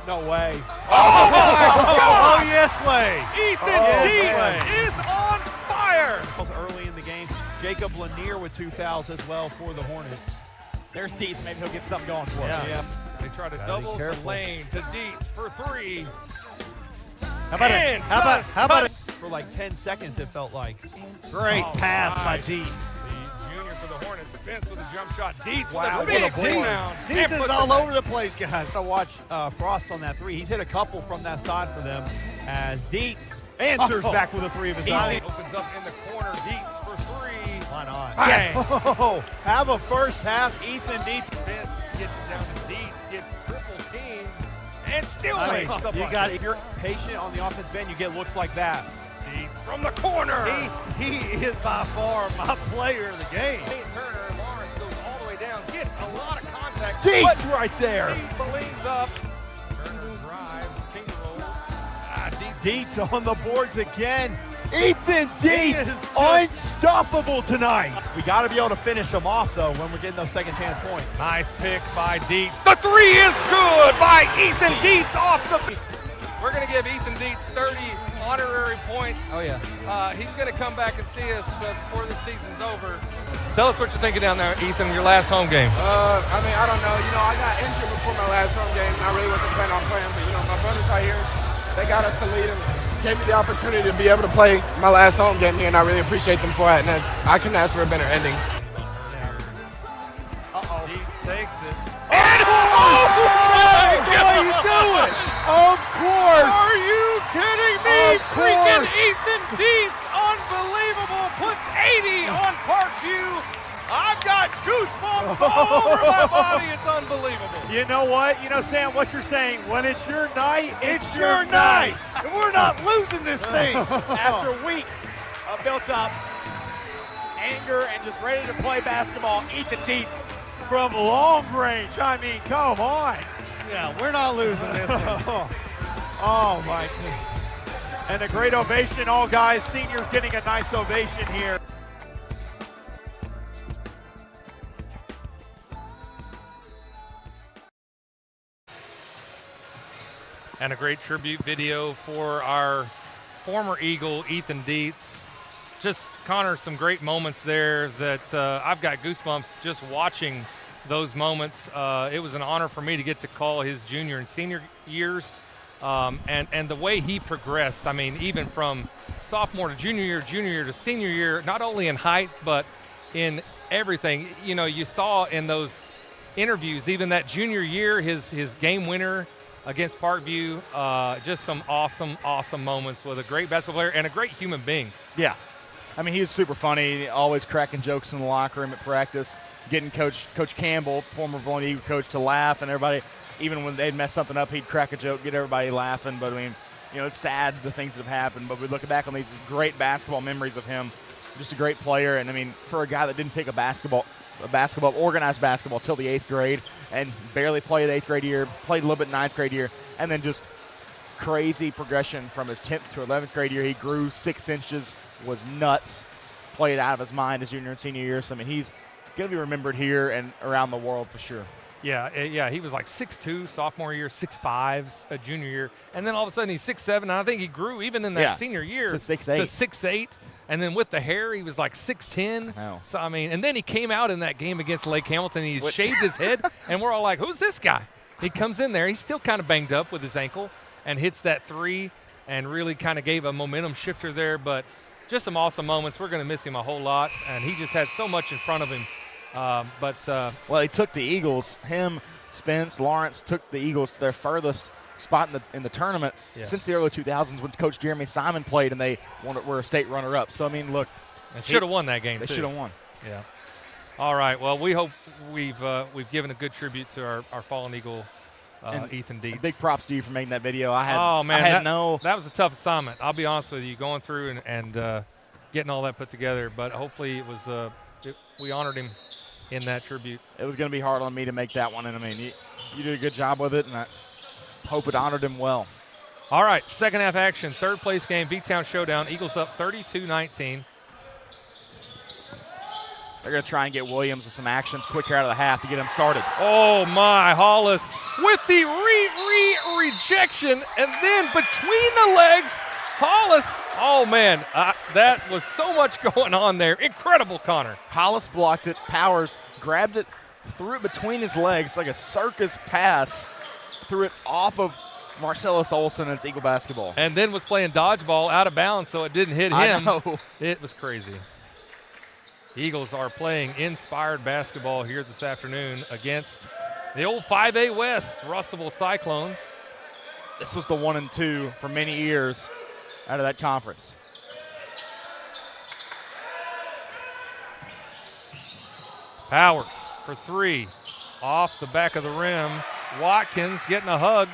No way. Oh, my God! Oh, yes way. Ethan Deetsz is on fire. Early in the game, Jacob Lanier with 2 fouls as well for the Hornets. There's Deetsz. Maybe he'll get something going for us. Yeah. They try to double the lane to Deetsz for three. How about it? For like 10 seconds, it felt like. Great pass by Deetsz. The junior for the Hornets. Spence with a jump shot. Deetsz wow, with a big rebound. Deetsz is all over the place, guys. I watch Frost on that three. He's hit a couple from that side for them as Deetsz answers back with a three of his own. Opens up in the corner. Deetsz for three. Why not? Yes. Oh, have a first half. Ethan Deetsz. Spence gets it down to Deetsz. Gets triple team. and still makes the you bucket. got, if you're patient on the offensive end, you get looks like that. Deetsz from the corner. He is by far my player of the game. Turner and Lawrence goes all the way down, gets a lot of contact. Deetsz right there. Deetsz leans up. Turner drives, finger rolls. Deetsz on the boards again. Ethan Deetz is unstoppable tonight. We got to be able to finish him off, though, when we're getting those second chance points. Nice pick by Deetz. The three is good by Ethan Deetz off the. We're going to give Ethan Deetz 30 honorary points. Oh, yeah. He's going to come back and see us before the season's over. Tell us what you're thinking down there, Ethan, your last home game. I don't know. I got injured before my last home game, and I really wasn't planning on playing. But, my brothers out here, they got us the lead and gave me the opportunity to be able to play my last home game here, and I really appreciate them for it. And I couldn't ask for a better ending. Deetz takes it. And what are you doing? Of course. Are you kidding me? Of Freaking course. Ethan Deetz, unbelievable, puts 80 on Parkview. I've got goosebumps all over my body. It's unbelievable. You know what? Sam, what you're saying, when it's your night, it's your night. And we're not losing this thing. After weeks of built up anger and just ready to play basketball, Ethan Deetz from long range. I mean, come on. Yeah, we're not losing this one. Oh, my goodness. And a great ovation, all guys. Seniors getting a nice ovation here. And a great tribute video for our former Eagle, Ethan Deetz. Just, Connor, some great moments there that I've got goosebumps just watching those moments. It was an honor for me to get to call his junior and senior years. And the way he progressed, even from sophomore to junior year to senior year, not only in height, but in everything. You saw in those interviews, even that junior year, his game winner against Parkview, just some awesome moments with a great basketball player and a great human being. Yeah. He was super funny, always cracking jokes in the locker room at practice, getting Coach Campbell, former Vilonia Eagle coach, to laugh, and everybody, even when they'd mess something up, he'd crack a joke, get everybody laughing. But, it's sad, the things that have happened, but we look back on these great basketball memories of him. Just a great player, and, for a guy that didn't pick organized basketball till the 8th grade and barely played 8th grade year, played a little bit 9th grade year, and then just crazy progression from his 10th to 11th grade year. He grew 6 inches, was nuts, played out of his mind his junior and senior years. He's going to be remembered here and around the world for sure. Yeah, he was like 6'2", sophomore year, 6'5", junior year, and then all of a sudden he's 6'7", and I think he grew even in that senior year to 6'8". And then with the hair, he was like 6'10". Oh. So, and then he came out in that game against Lake Hamilton. He shaved his head, and we're all like, who's this guy? He comes in there. He's still kind of banged up with his ankle and hits that three and really kind of gave a momentum shifter there. But just some awesome moments. We're going to miss him a whole lot, and he just had so much in front of him. Well, he took the Eagles. Him, Spence, Lawrence took the Eagles to their furthest spot in the tournament since the early 2000s when Coach Jeremy Simon played, and they were a state runner-up. So, look. They should have won that game, They should have won. Yeah. All right. Well, we hope we've given a good tribute to our fallen Eagle, Ethan Deetz. Big props to you for making that video. That was a tough assignment. I'll be honest with you, going through and getting all that put together. But hopefully it was we honored him in that tribute. It was going to be hard on me to make that one, and you did a good job with it, and I hope it honored him well. All right, second half action, third place game, Vtown Showdown. Eagles up 32-19. They're going to try and get Williams with some actions quick here out of the half to get him started. Oh, my, Hollis with the rejection, and then between the legs, Hollis, oh, man, that was so much going on there. Incredible, Connor. Hollis blocked it. Powers grabbed it, threw it between his legs like a circus pass, threw it off of Marcellus Olson, and it's Eagle basketball. And then was playing dodgeball out of bounds, so it didn't hit him. I know. It was crazy. Eagles are playing inspired basketball here this afternoon against the old 5A West Russellville Cyclones. This was the 1 and 2 for many years out of that conference. Powers for three, off the back of the rim. Watkins getting a hug.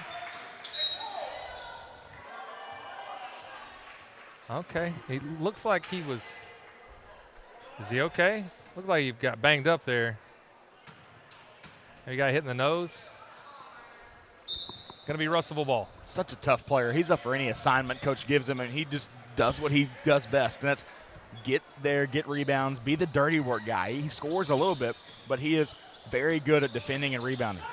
Okay. He looks like he was. Is he okay? Looks like he got banged up there. He got hit in the nose. Going to be Russellville ball. Such a tough player. He's up for any assignment coach gives him, and he just does what he does best, and that's get there, get rebounds, be the dirty work guy. He scores a little bit, but he is very good at defending and rebounding.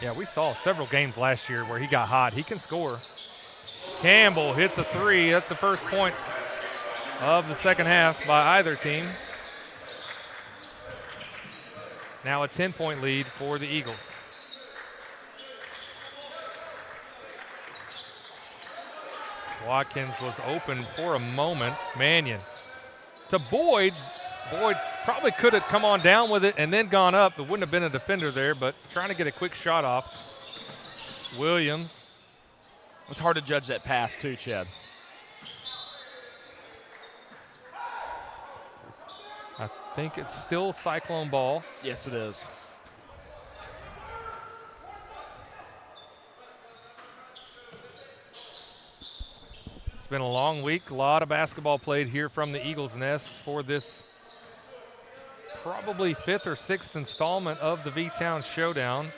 Yeah, we saw several games last year where he got hot. He can score. Campbell hits a three. That's the first points of the second half by either team. Now a 10-point lead for the Eagles. Watkins was open for a moment. Mannion to Boyd. Boyd probably could have come on down with it and then gone up. It wouldn't have been a defender there, but trying to get a quick shot off. Williams. It's hard to judge that pass too, Chad. I think it's still Cyclone ball. Yes, it is. It's been a long week. A lot of basketball played here from the Eagles Nest for this probably 5th or 6th installment of the Vtown Showdown.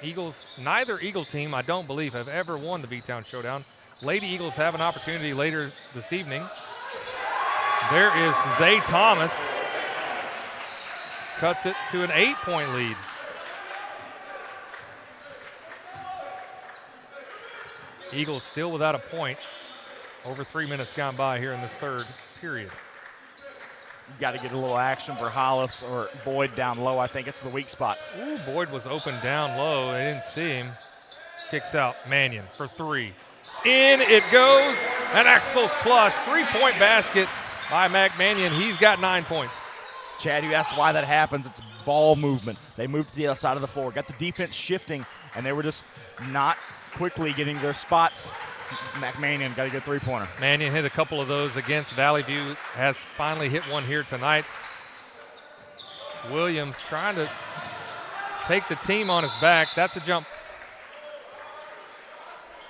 Neither Eagle team, I don't believe, have ever won the Vtown Showdown. Lady Eagles have an opportunity later this evening. There is Zay Thomas. Cuts it to an 8-point lead. Eagles still without a point. Over 3 minutes gone by here in this third period. Got to get a little action for Hollis or Boyd down low. I think it's the weak spot. Ooh, Boyd was open down low. They didn't see him. Kicks out Mannion for three. In it goes. An Axels plus 3-point basket by Mac Mannion. He's got 9 points. Chad, you asked why that happens. It's ball movement. They moved to the other side of the floor, got the defense shifting, and they were just not quickly getting their spots. Mac Mannion got a good three-pointer. Mannion hit a couple of those against Valley View, has finally hit one here tonight. Williams trying to take the team on his back. That's a jump.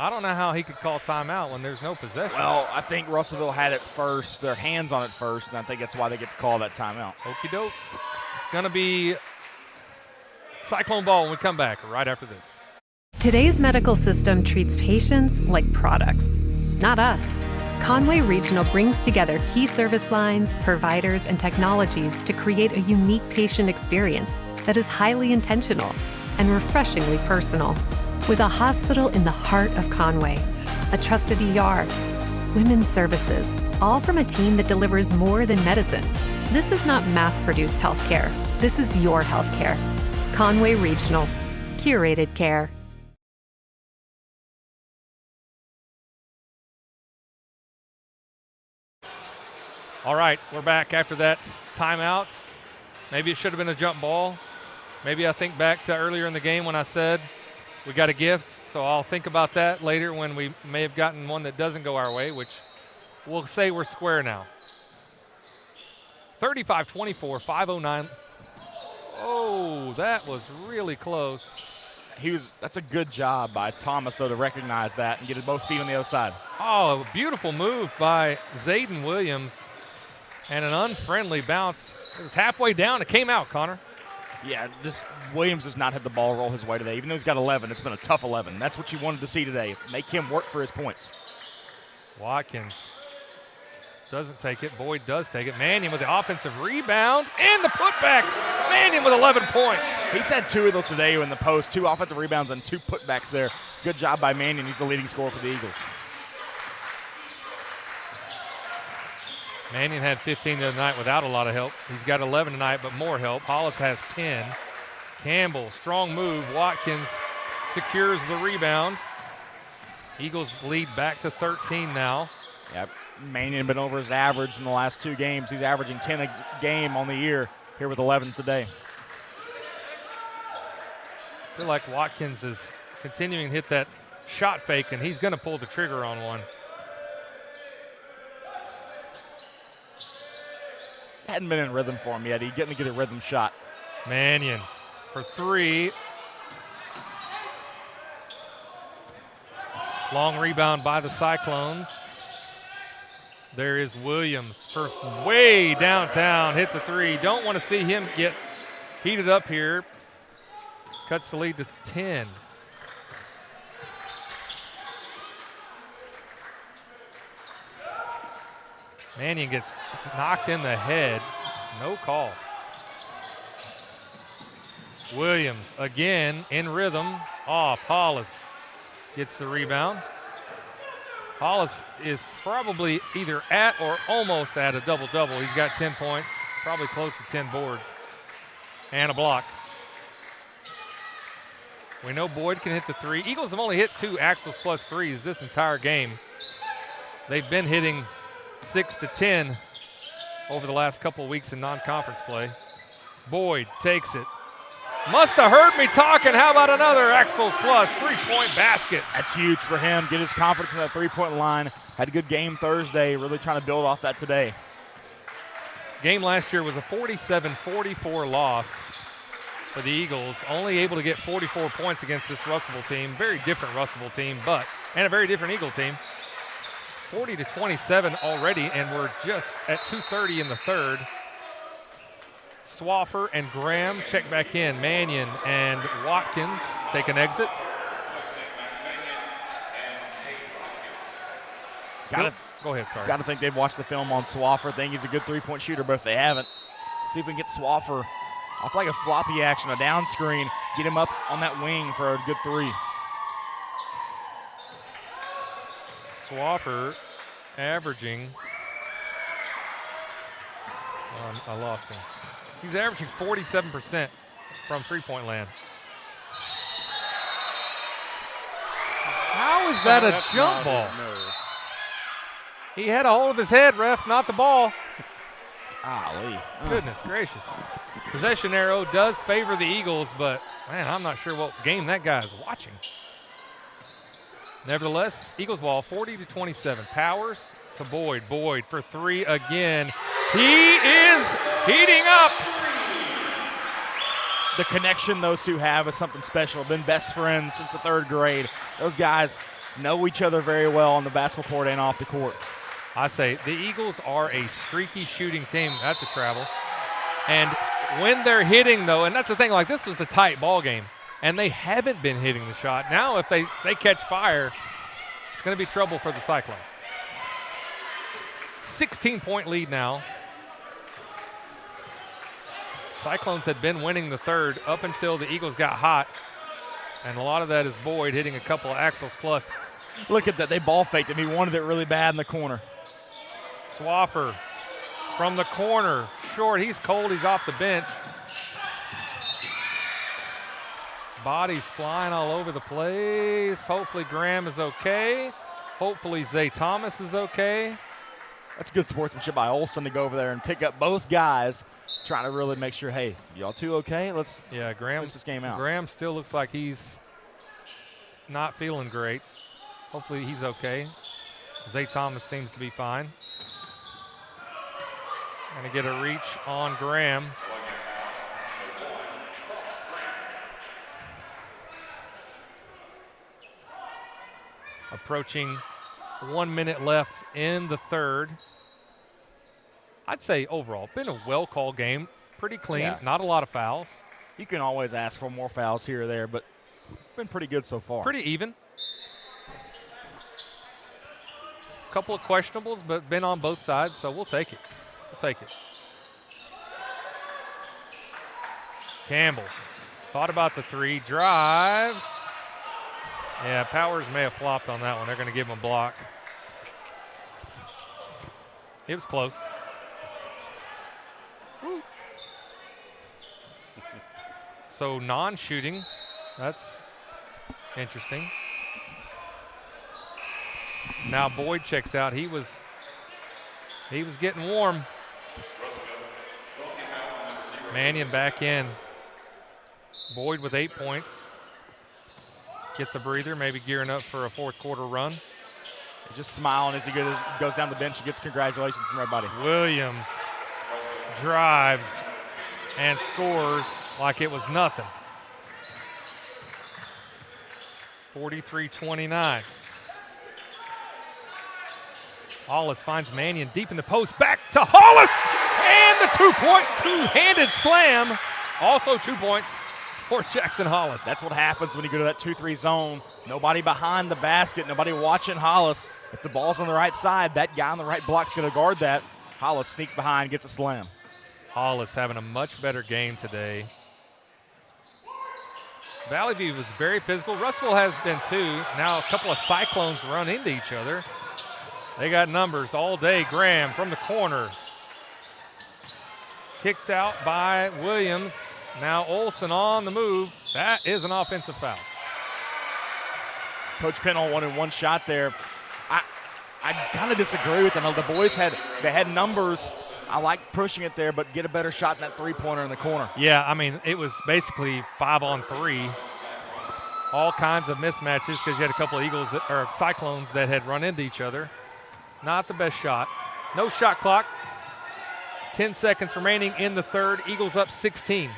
I don't know how he could call timeout when there's no possession. Well, I think Russellville had it first, their hands on it first, and I think that's why they get to call that timeout. Okie doke. It's going to be Cyclone ball when we come back right after this. Today's medical system treats patients like products, not us. Conway Regional brings together key service lines, providers, and technologies to create a unique patient experience that is highly intentional and refreshingly personal. With a hospital in the heart of Conway, a trusted ER, women's services, all from a team that delivers more than medicine. This is not mass-produced healthcare. This is your healthcare. Conway Regional, curated care. All right, we're back after that timeout. Maybe it should have been a jump ball. Maybe I think back to earlier in the game when I said we got a gift, so I'll think about that later when we may have gotten one that doesn't go our way, which we'll say we're square now. 35-24, 5:09. Oh, that was really close. That's a good job by Thomas, though, to recognize that and get both feet on the other side. Oh, a beautiful move by Zayden Williams. And an unfriendly bounce. It was halfway down. It came out, Connor. Yeah, just Williams has not had the ball roll his way today. Even though he's got 11, it's been a tough 11. That's what you wanted to see today. Make him work for his points. Watkins doesn't take it. Boyd does take it. Mannion with the offensive rebound and the putback. Mannion with 11 points. He's had 2 of those today in the post, 2 offensive rebounds and 2 putbacks there. Good job by Mannion. He's the leading scorer for the Eagles. Mannion had 15 the other night without a lot of help. He's got 11 tonight, but more help. Hollis has 10. Campbell, strong move. Watkins secures the rebound. Eagles lead back to 13 now. Yep. Mannion been over his average in the last 2 games. He's averaging 10 a game on the year, here with 11 today. I feel like Watkins is continuing to hit that shot fake, and he's going to pull the trigger on one. Hadn't been in rhythm for him yet. He's getting to get a rhythm shot. Mannion for 3. Long rebound by the Cyclones. There is Williams for way downtown, hits a three. Don't want to see him get heated up here. Cuts the lead to 10. Mannion gets knocked in the head. No call. Williams again in rhythm. Off. Hollis gets the rebound. Hollis is probably either at or almost at a double-double. He's got 10 points, probably close to 10 boards, and a block. We know Boyd can hit the three. Eagles have only hit 2 Axles plus threes this entire game. They've been hitting 6 to 10 over the last couple of weeks in non-conference play. Boyd takes it. Must have heard me talking. How about another Axles plus three-point basket? That's huge for him. Get his confidence in that three-point line. Had a good game Thursday. Really trying to build off that today. Game last year was a 47-44 loss for the Eagles. Only able to get 44 points against this Russellville team. Very different Russellville team, and a very different Eagle team. 40-27 already, and we're just at 2:30 in the third. Swaffer and Graham check back in. Mannion and Watkins take an exit. Go ahead, sorry. Got to think they've watched the film on Swaffer. Think he's a good three-point shooter, but if they haven't, see if we can get Swaffer off like a floppy action, a down screen, get him up on that wing for a good three. Swaffer averaging, I lost him. He's averaging 47% from three-point land. How is that a jump ball? No. He had a hold of his head, ref, not the ball. Golly. Goodness gracious. Possession arrow does favor the Eagles, but, man, I'm not sure what game that guy is watching. Nevertheless, Eagles ball 40-27. Powers to Boyd. Boyd for three again. He is heating up. The connection those two have is something special. Been best friends since the third grade. Those guys know each other very well on the basketball court and off the court. I say the Eagles are a streaky shooting team. That's a travel. And when they're hitting, though, and that's the thing, like this was a tight ball game, and they haven't been hitting the shot. Now if they catch fire, it's going to be trouble for the Cyclones. 16-point lead now. Cyclones had been winning the third up until the Eagles got hot, and a lot of that is Boyd hitting a couple of Axles plus. Look at that. They ball faked him. He wanted it really bad in the corner. Swaffer from the corner. Short. He's cold. He's off the bench. Bodies flying all over the place. Hopefully Graham is okay. Hopefully Zay Thomas is okay. That's good sportsmanship by Olsen to go over there and pick up both guys, trying to really make sure, hey, y'all two okay? Let's finish this game out. Graham still looks like he's not feeling great. Hopefully he's okay. Zay Thomas seems to be fine. Gonna get a reach on Graham. Approaching 1 minute left in the third. I'd say overall, been a well-called game. Pretty clean, not a lot of fouls. You can always ask for more fouls here or there, but been pretty good so far. Pretty even. Couple of questionables, but been on both sides, so we'll take it. We'll take it. Campbell thought about the three, drives. Yeah, Powers may have flopped on that one. They're going to give him a block. It was close. Woo. So non-shooting, that's interesting. Now Boyd checks out. He was getting warm. Mannion back in. Boyd with 8 points. Gets a breather, maybe gearing up for a fourth quarter run. He's just smiling as he goes down the bench and gets congratulations from everybody. Williams drives and scores like it was nothing. 43-29. Hollis finds Mannion deep in the post, back to Hollis, and the two-handed slam. Also 2 points for Jackson Hollis. That's what happens when you go to that 2-3 zone. Nobody behind the basket, nobody watching Hollis. If the ball's on the right side, that guy on the right block's going to guard that. Hollis sneaks behind, gets a slam. Hollis having a much better game today. Valley View was very physical. Russellville has been too. Now a couple of Cyclones run into each other. They got numbers all day. Graham from the corner. Kicked out by Williams. Now Olson on the move. That is an offensive foul. Coach Pennell wanted one shot there. I kind of disagree with them. The boys had numbers. I like pushing it there, but get a better shot in that three-pointer in the corner. Yeah, I mean, it was basically 5-on-3. All kinds of mismatches because you had a couple of Cyclones that had run into each other. Not the best shot. No shot clock. 10 seconds remaining in the third. Eagles up 16.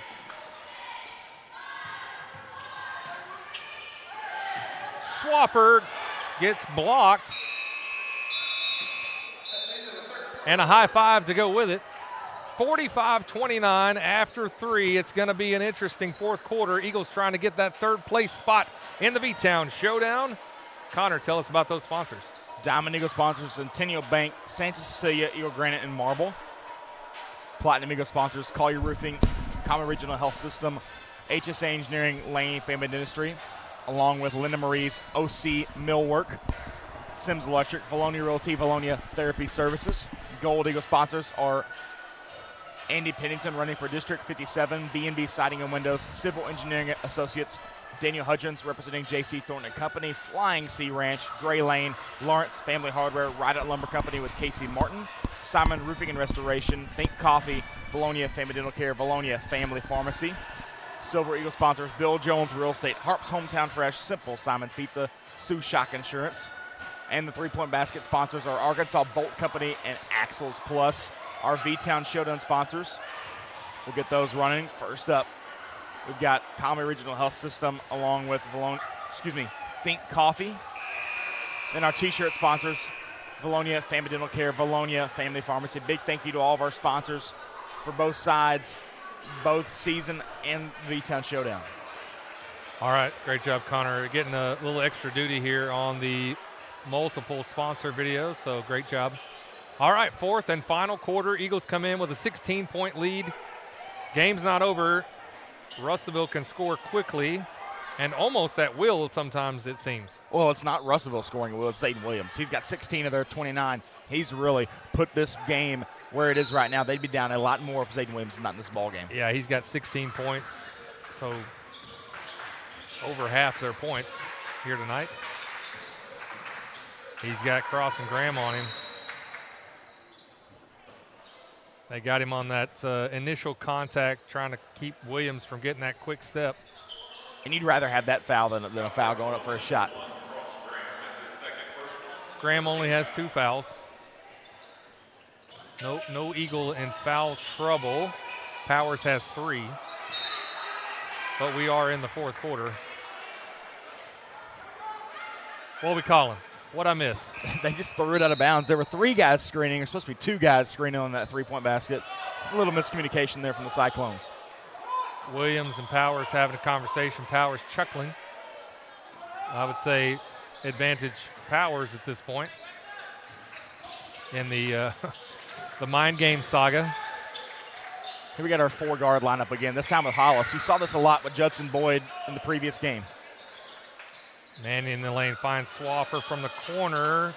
Swafford gets blocked. And a high five to go with it. 45-29 after 3. It's going to be an interesting fourth quarter. Eagles trying to get that third place spot in the Vtown Showdown. Connor, tell us about those sponsors. Diamond Eagle sponsors Centennial Bank, Santa Cecilia, Eagle Granite, and Marble. Platinum Eagle sponsors Collier Roofing, Conway Regional Health System, HSA Engineering, Lane Family Dentistry, along with Linda Marie's OC Millwork, Sims Electric, Vilonia Realty, Vilonia Therapy Services. Gold Eagle sponsors are Andy Pennington running for District 57, B&B Siding and Windows, Civil Engineering Associates, Daniel Hudgens representing J.C. Thornton & Company, Flying Sea Ranch, Gray Lane, Lawrence Family Hardware, Rideout Lumber Company with Casey Martin, Simon Roofing and Restoration, Think Coffee, Vilonia Family Dental Care, Vilonia Family Pharmacy. Silver Eagle sponsors Bill Jones Real Estate, Harp's Hometown Fresh, Simple Simon's Pizza, Sioux Shock Insurance. And the three-point basket sponsors are Arkansas Bolt Company and Axles Plus. Our Vtown Showdown sponsors. We'll get those running. First up, we've got Conway Regional Health System along with Think Coffee. Then our t-shirt sponsors, Vilonia Family Dental Care, Vilonia Family Pharmacy. Big thank you to all of our sponsors for both sides, both season and Vtown Showdown. All right, great job, Connor. Getting a little extra duty here on the multiple sponsor videos, so great job. All right, fourth and final quarter. Eagles come in with a 16-point lead. Game's not over. Russellville can score quickly and almost at will sometimes, it seems. Well, it's not Russellville scoring at will, it's Zayden Williams. He's got 16 of their 29. He's really put this game where it is right now. They'd be down a lot more if Zayden Williams is not in this ball game. Yeah, he's got 16 points, so over half their points here tonight. He's got Cross and Graham on him. They got him on that initial contact, trying to keep Williams from getting that quick step. And you'd rather have that foul than a foul going up for a shot. Graham only has 2 fouls. No Eagle in foul trouble. Powers has 3. But we are in the fourth quarter. What are we calling? What'd I miss? They just threw it out of bounds. There were 3 guys screening. There's supposed to be 2 guys screening on that three-point basket. A little miscommunication there from the Cyclones. Williams and Powers having a conversation. Powers chuckling. I would say advantage Powers at this point in the the mind game saga. Here we got our 4-guard lineup again, this time with Hollis. You saw this a lot with Judson Boyd in the previous game. Mannion in the lane finds Swaffer from the corner.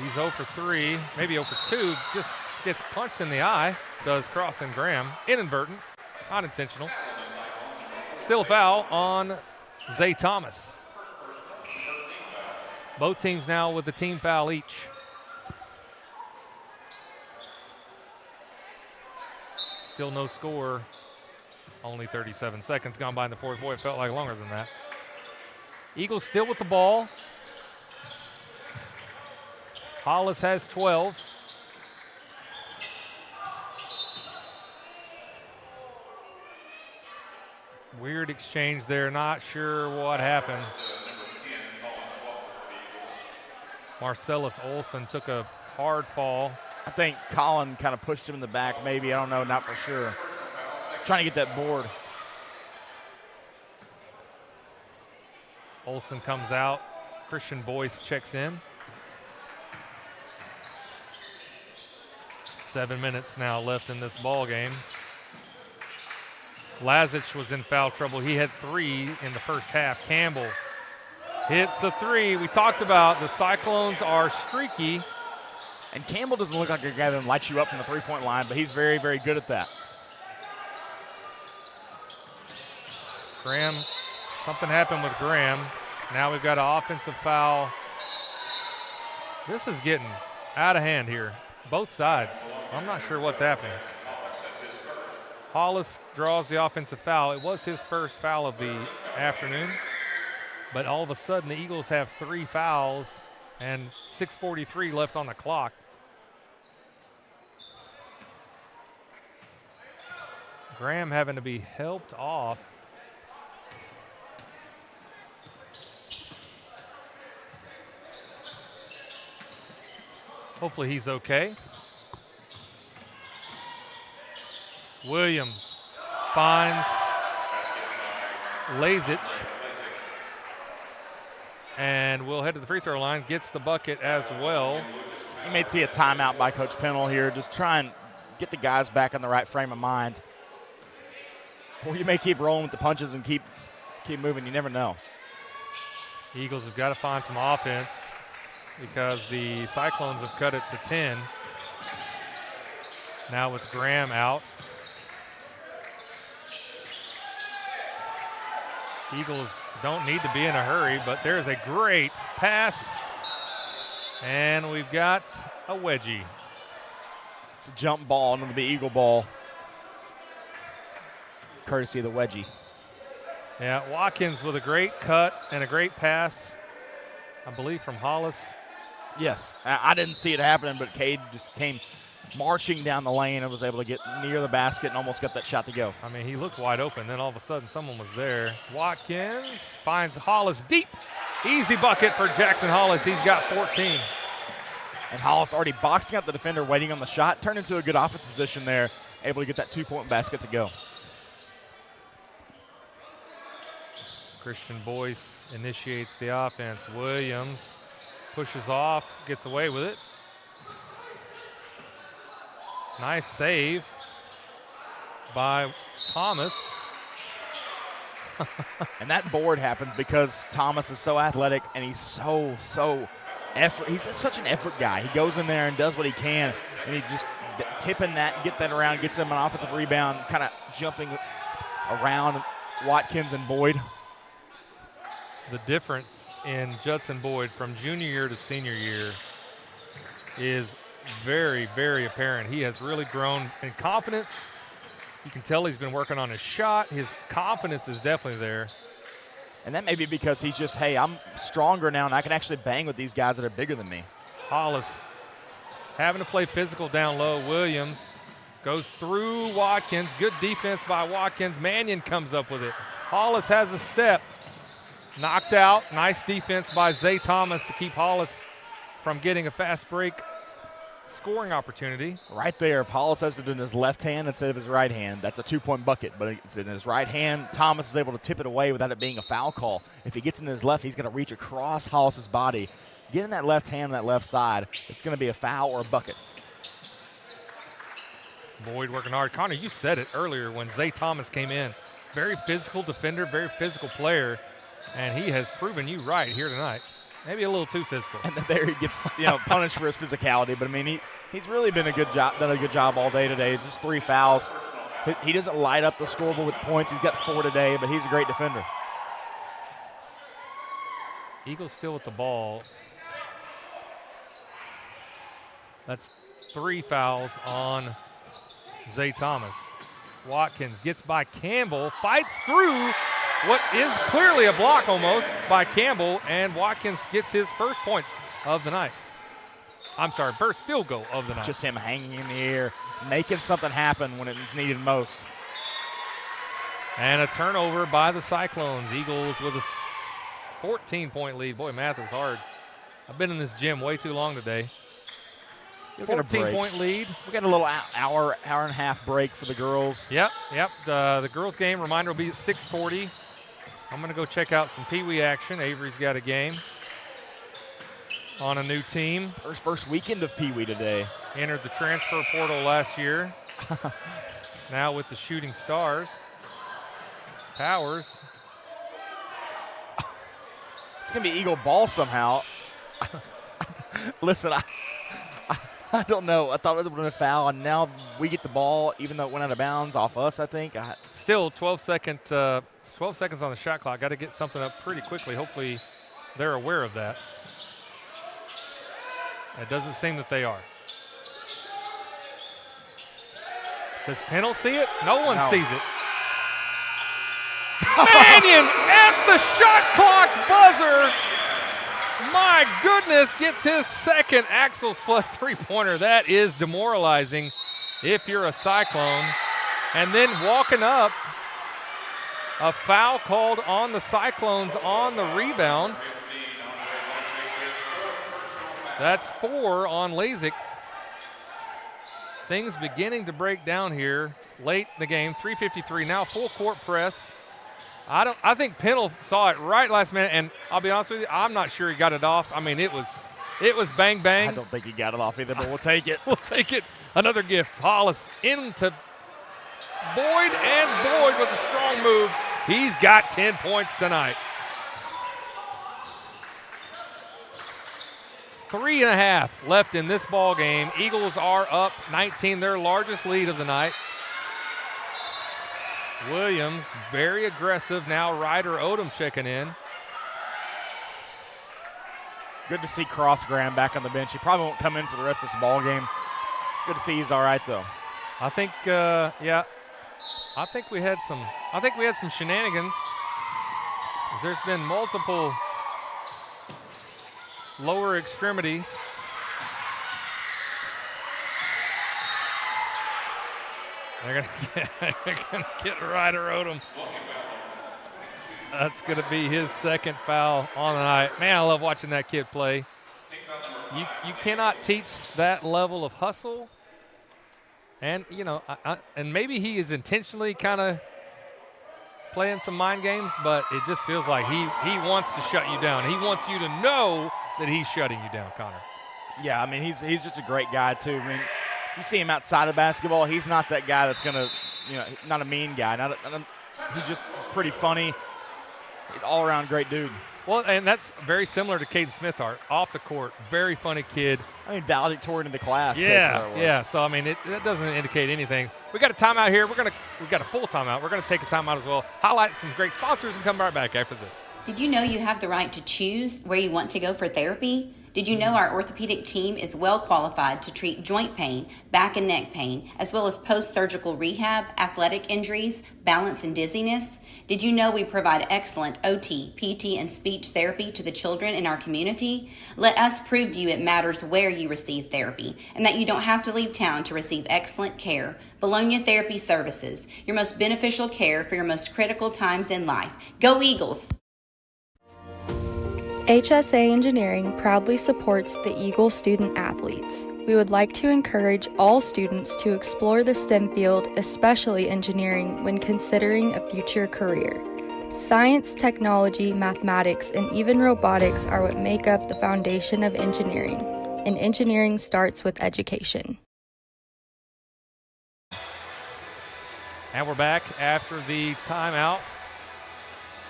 He's 0 for 3, maybe 0 for 2. Just gets punched in the eye. Does Cross and Graham. Inadvertent, not intentional. Still a foul on Zay Thomas. Both teams now with a team foul each. Still no score. Only 37 seconds gone by in the fourth. Boy, it felt like longer than that. Eagles still with the ball. Hollis has 12. Weird exchange there. Not sure what happened. Marcellus Olson took a hard fall. I think Colin kind of pushed him in the back, maybe. I don't know, not for sure. Trying to get that board. Olsen comes out. Christian Boyce checks in. 7 minutes now left in this ball game. Lazic was in foul trouble. He had 3 in the first half. Campbell hits a 3. We talked about the Cyclones are streaky. And Campbell doesn't look like a guy that lights you up from the three-point line, but he's very, very good at that. Graham, something happened with Graham. Now we've got an offensive foul. This is getting out of hand here, both sides. I'm not sure what's happening. Hollis draws the offensive foul. It was his first foul of the afternoon, but all of a sudden the Eagles have 3 fouls and 6:43 left on the clock. Graham having to be helped off. Hopefully he's okay. Williams finds Lazic. And we'll head to the free throw line, gets the bucket as well. You may see a timeout by Coach Pennell here. Just try and get the guys back in the right frame of mind. Or you may keep rolling with the punches and keep moving. You never know. Eagles have got to find some offense because the Cyclones have cut it to 10. Now with Graham out. Eagles don't need to be in a hurry, but there's a great pass. And we've got a wedgie. It's a jump ball, and it'll be Eagle ball. Courtesy of the wedgie. Yeah, Watkins with a great cut and a great pass, I believe from Hollis. Yes, I didn't see it happening, but Cade just came marching down the lane and was able to get near the basket and almost got that shot to go. I mean, he looked wide open. Then all of a sudden someone was there. Watkins finds Hollis deep. Easy bucket for Jackson Hollis. He's got 14. And Hollis already boxing up the defender, waiting on the shot. Turned into a good offensive position there, able to get that 2-point basket to go. Christian Boyce initiates the offense. Williams pushes off, gets away with it. Nice save by Thomas. And that board happens because Thomas is so athletic and he's so effort. He's such an effort guy. He goes in there and does what he can, and he just tipping that, get that around, gets him an offensive rebound, kind of jumping around Watkins and Boyd. The difference in Judson Boyd from junior year to senior year is very, very apparent. He has really grown in confidence. You can tell he's been working on his shot. His confidence is definitely there. And that may be because he's just, hey, I'm stronger now and I can actually bang with these guys that are bigger than me. Hollis having to play physical down low. Williams goes through Watkins. Good defense by Watkins. Mannion comes up with it. Hollis has a step. Knocked out. Nice defense by Zay Thomas to keep Hollis from getting a fast break scoring opportunity. Right there, if Hollis has it in his left hand instead of his right hand, that's a 2-point bucket, but it's in his right hand. Thomas is able to tip it away without it being a foul call. If he gets in his left, he's going to reach across Hollis's body. Get in that left hand, that left side, it's going to be a foul or a bucket. Boyd working hard. Connor, you said it earlier when Zay Thomas came in. Very physical defender, very physical player, and he has proven you right here tonight. Maybe a little too physical. And then there he gets, punished for his physicality. But I mean, he's really been done a good job all day today. Just 3 fouls. He doesn't light up the scoreboard with points. He's got 4 today, but he's a great defender. Eagles still with the ball. That's 3 fouls on Zay Thomas. Watkins gets by Campbell, fights through what is clearly a block almost by Campbell, and Watkins gets his first points of the night. I'm sorry, first field goal of the night. Just him hanging in the air, making something happen when it's needed most. And a turnover by the Cyclones. Eagles with a 14-point lead. Boy, math is hard. I've been in this gym way too long today. 14-point lead. We got a little hour and a half break for the girls. Yep. The girls' game, reminder, will be at 6:40. I'm going to go check out some Pee Wee action. Avery's got a game on a new team. First weekend of Pee Wee today. Entered the transfer portal last year. Now with the Shooting Stars. Powers. It's going to be Eagle ball somehow. Listen, I don't know. I thought it was going to foul, and now we get the ball, even though it went out of bounds off us, I think. Still 12 seconds on the shot clock. Got to get something up pretty quickly. Hopefully they're aware of that. It doesn't seem that they are. Does Pennell see it? No one sees it. Mannion at the shot clock buzzer. My goodness, gets his second Axles plus three-pointer. That is demoralizing if you're a Cyclone. And then walking up, a foul called on the Cyclones on the rebound. That's 4 on Lazick. Things beginning to break down here late in the game. 3:53 now, full court press. I think Pennell saw it right last minute, and I'll be honest with you, I'm not sure he got it off. I mean, it was bang bang. I don't think he got it off either, but we'll take it. We'll take it. Another gift. Hollis into Boyd, and Boyd with a strong move. He's got 10 points tonight. 3.5 left in this ball game. Eagles are up 19, their largest lead of the night. Williams, very aggressive now. Ryder Odom checking in. Good to see Crossgram back on the bench. He probably won't come in for the rest of this ball game. Good to see he's all right though. I think, I think we had some shenanigans. There's been multiple lower extremities. They're gonna get Ryder Odom. That's gonna be his second foul on the night. Man, I love watching that kid play. You cannot teach that level of hustle, and and maybe he is intentionally kind of playing some mind games, but it just feels like he wants to shut you down. He wants you to know that he's shutting you down, Connor. Yeah, I mean he's just a great guy too. I mean, if you see him outside of basketball, he's not that guy that's gonna, not a mean guy. He's just pretty funny, all around great dude. Well, and that's very similar to Caden Smithart off the court. Very funny kid. I mean, valedictorian in the class. Yeah. So I mean, that doesn't indicate anything. We got a timeout here. We got a full timeout. We're gonna take a timeout as well. Highlight some great sponsors and come right back after this. Did you know you have the right to choose where you want to go for therapy? Did you know our orthopedic team is well qualified to treat joint pain, back and neck pain, as well as post-surgical rehab, athletic injuries, balance and dizziness? Did you know we provide excellent OT, PT, and speech therapy to the children in our community? Let us prove to you it matters where you receive therapy and that you don't have to leave town to receive excellent care. Vilonia Therapy Services, your most beneficial care for your most critical times in life. Go Eagles! HSA Engineering proudly supports the Eagle student athletes. We would like to encourage all students to explore the STEM field, especially engineering, when considering a future career. Science, technology, mathematics, and even robotics are what make up the foundation of engineering, and engineering starts with education. And we're back after the timeout.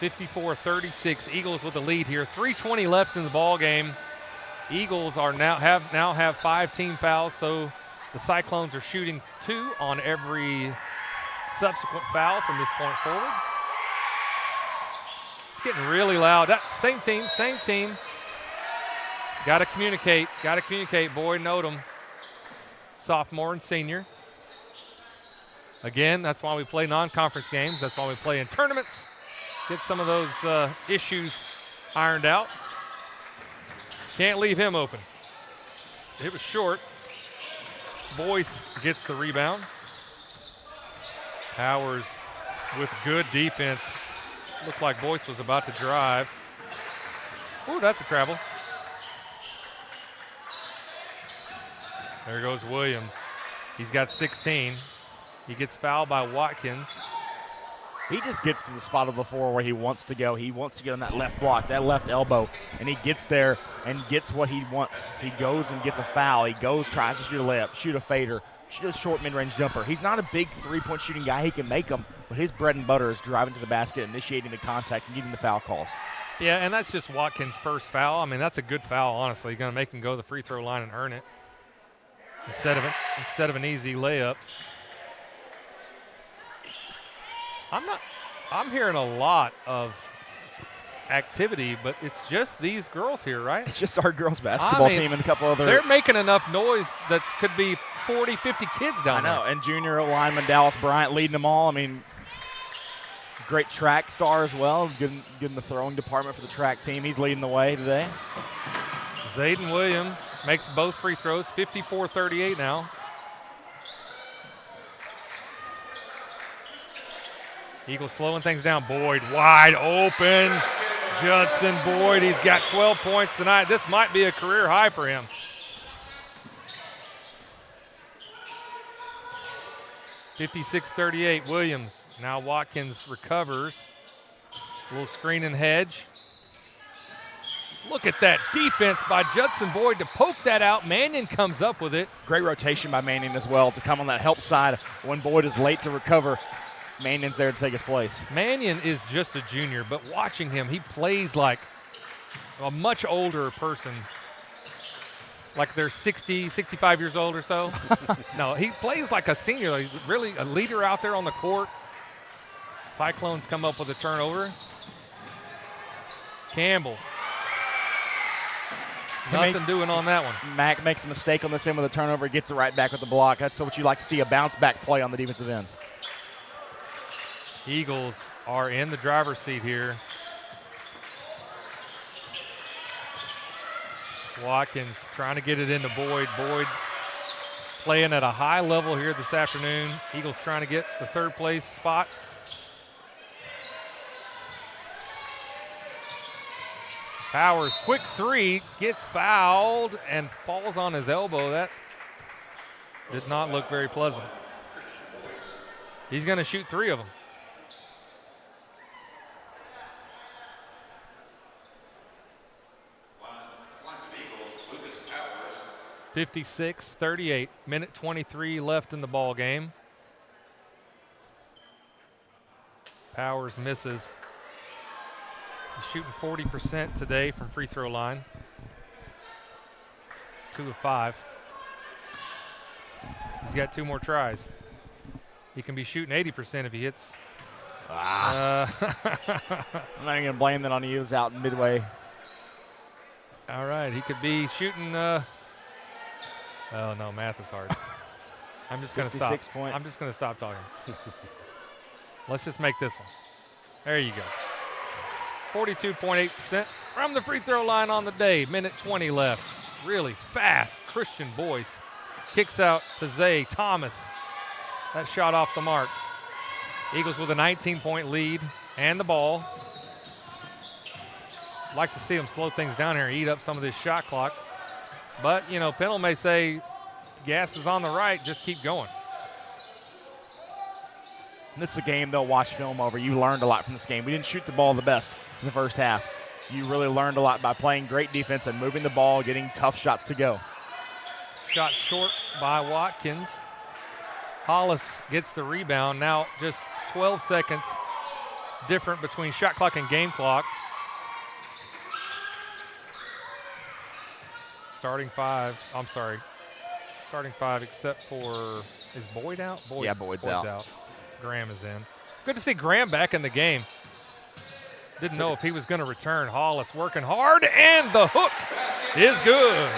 54-36, Eagles with the lead here. 3:20 left in the ball game. Eagles are now have 5 team fouls, so the Cyclones are shooting 2 on every subsequent foul from this point forward. It's getting really loud. That same team. Got to communicate. Boyd Odom, sophomore and senior. Again, that's why we play non-conference games. That's why we play in tournaments. Get some of those issues ironed out. Can't leave him open. It was short. Boyce gets the rebound. Powers with good defense. Looked like Boyce was about to drive. Ooh, that's a travel. There goes Williams. He's got 16. He gets fouled by Watkins. He just gets to the spot of the floor where he wants to go. He wants to get on that left block, that left elbow, and he gets there and gets what he wants. He goes and gets a foul. He goes, tries to shoot a layup, shoot a fader, shoot a short mid-range jumper. He's not a big three-point shooting guy. He can make them, but his bread and butter is driving to the basket, initiating the contact, and getting the foul calls. Yeah, and that's just Watkins' first foul. I mean, that's a good foul, honestly. He's going to make him go to the free throw line and earn it instead of an easy layup. I'm hearing a lot of activity, but it's just these girls here, right? It's just our girls basketball team and a couple other. They're making enough noise that could be 40, 50 kids down there. I know, and junior lineman Dallas Bryant leading them all. I mean, great track star as well, getting the throwing department for the track team. He's leading the way today. Zayden Williams makes both free throws, 54-38 now. Eagles slowing things down. Boyd wide open. Judson Boyd, he's got 12 points tonight. This might be a career high for him. (56-38) Williams. Now Watkins recovers. A little screen and hedge. Look at that defense by Judson Boyd to poke that out. Mannion comes up with it. Great rotation by Mannion as well to come on that help side when Boyd is late to recover. Mannion's there to take his place. Mannion is just a junior, but watching him, he plays like a much older person. Like they're 60, 65 years old or so. No, he plays like a senior. He's really a leader out there on the court. Cyclones come up with a turnover. Campbell. Nothing doing on that one. Mack makes a mistake on this end with a turnover, gets it right back with the block. That's what you like to see, a bounce-back play on the defensive end. Eagles are in the driver's seat here. Watkins trying to get it into Boyd. Boyd playing at a high level here this afternoon. Eagles trying to get the third place spot. Powers, quick three, gets fouled and falls on his elbow. That did not look very pleasant. He's going to shoot 3 of them. (56-38), minute 23 left in the ball game. Powers misses. He's shooting 40% today from free throw line. 2 of 5. He's got 2 more tries. He can be shooting 80% if he hits. I'm not even going to blame that on he was out midway. All right, he could be shooting. Oh no, math is hard. I'm just going to stop. I'm just going to stop talking. Let's just make this one. There you go. 42.8% from the free throw line on the day. Minute 20 left. Really fast. Christian Boyce kicks out to Zay Thomas. That shot off the mark. Eagles with a 19-point lead and the ball. Like to see them slow things down here and eat up some of this shot clock. But, you know, Pennell may say gas is on the right, just keep going. And this is a game they'll watch film over. You learned a lot from this game. We didn't shoot the ball the best in the first half. You really learned a lot by playing great defense and moving the ball, getting tough shots to go. Shot short by Watkins. Hollis gets the rebound. Now just 12 seconds different between shot clock and game clock. Starting 5 except for, is Boyd out? Boyd's out. Graham is in. Good to see Graham back in the game. Didn't know if he was going to return. Hollis working hard, and the hook is good.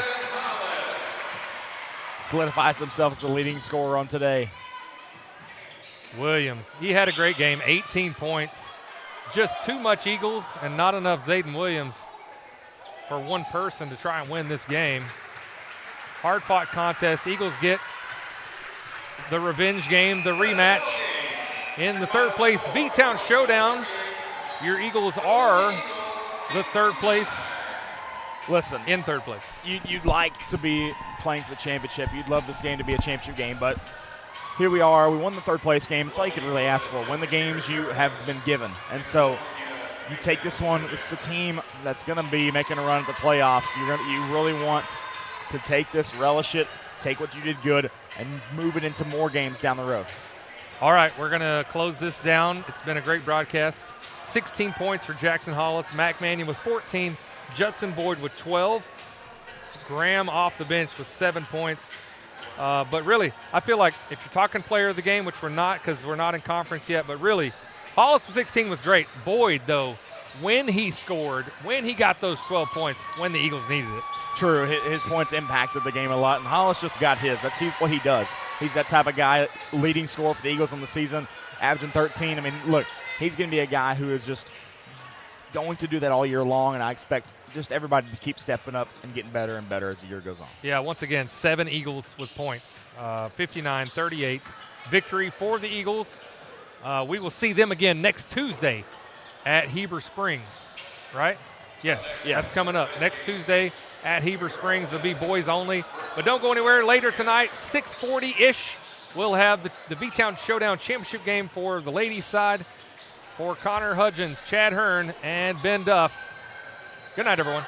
Solidifies himself as the leading scorer on today. Williams, he had a great game, 18 points. Just too much Eagles and not enough Zayden Williams for one person to try and win this game. Hard-fought contest. Eagles get the revenge game, the rematch. In the third place Vtown Showdown, your Eagles are the third place Listen, in third place. You'd like to be playing for the championship. You'd love this game to be a championship game, but here we are. We won the third place game. It's all you can really ask for. Win the games you have been given. And so you take this one. This is a team that's going to be making a run at the playoffs. You really want to take this, relish it, take what you did good, and move it into more games down the road. All right, we're going to close this down. It's been a great broadcast. 16 points for Jackson Hollis. Mac Mannion with 14. Judson Boyd with 12. Graham off the bench with 7 points. But really, I feel like if you're talking player of the game, which we're not because we're not in conference yet, but really, Hollis with 16 was great. Boyd, though, when he scored, when he got those 12 points, when the Eagles needed it. True, his points impacted the game a lot, and Hollis just got his. That's what he does. He's that type of guy, leading scorer for the Eagles on the season, averaging 13. I mean, look, he's going to be a guy who is just going to do that all year long, and I expect just everybody to keep stepping up and getting better and better as the year goes on. Yeah, once again, 7 Eagles with points, 59-38. Victory for the Eagles. We will see them again next Tuesday at Heber Springs, right? Yes, that's coming up. Next Tuesday at Heber Springs. It'll be boys only. But don't go anywhere. Later tonight, 6:40-ish, we'll have the Vtown Showdown championship game for the ladies' side for Connor Hudgens, Chad Hearn, and Ben Duff. Good night, everyone.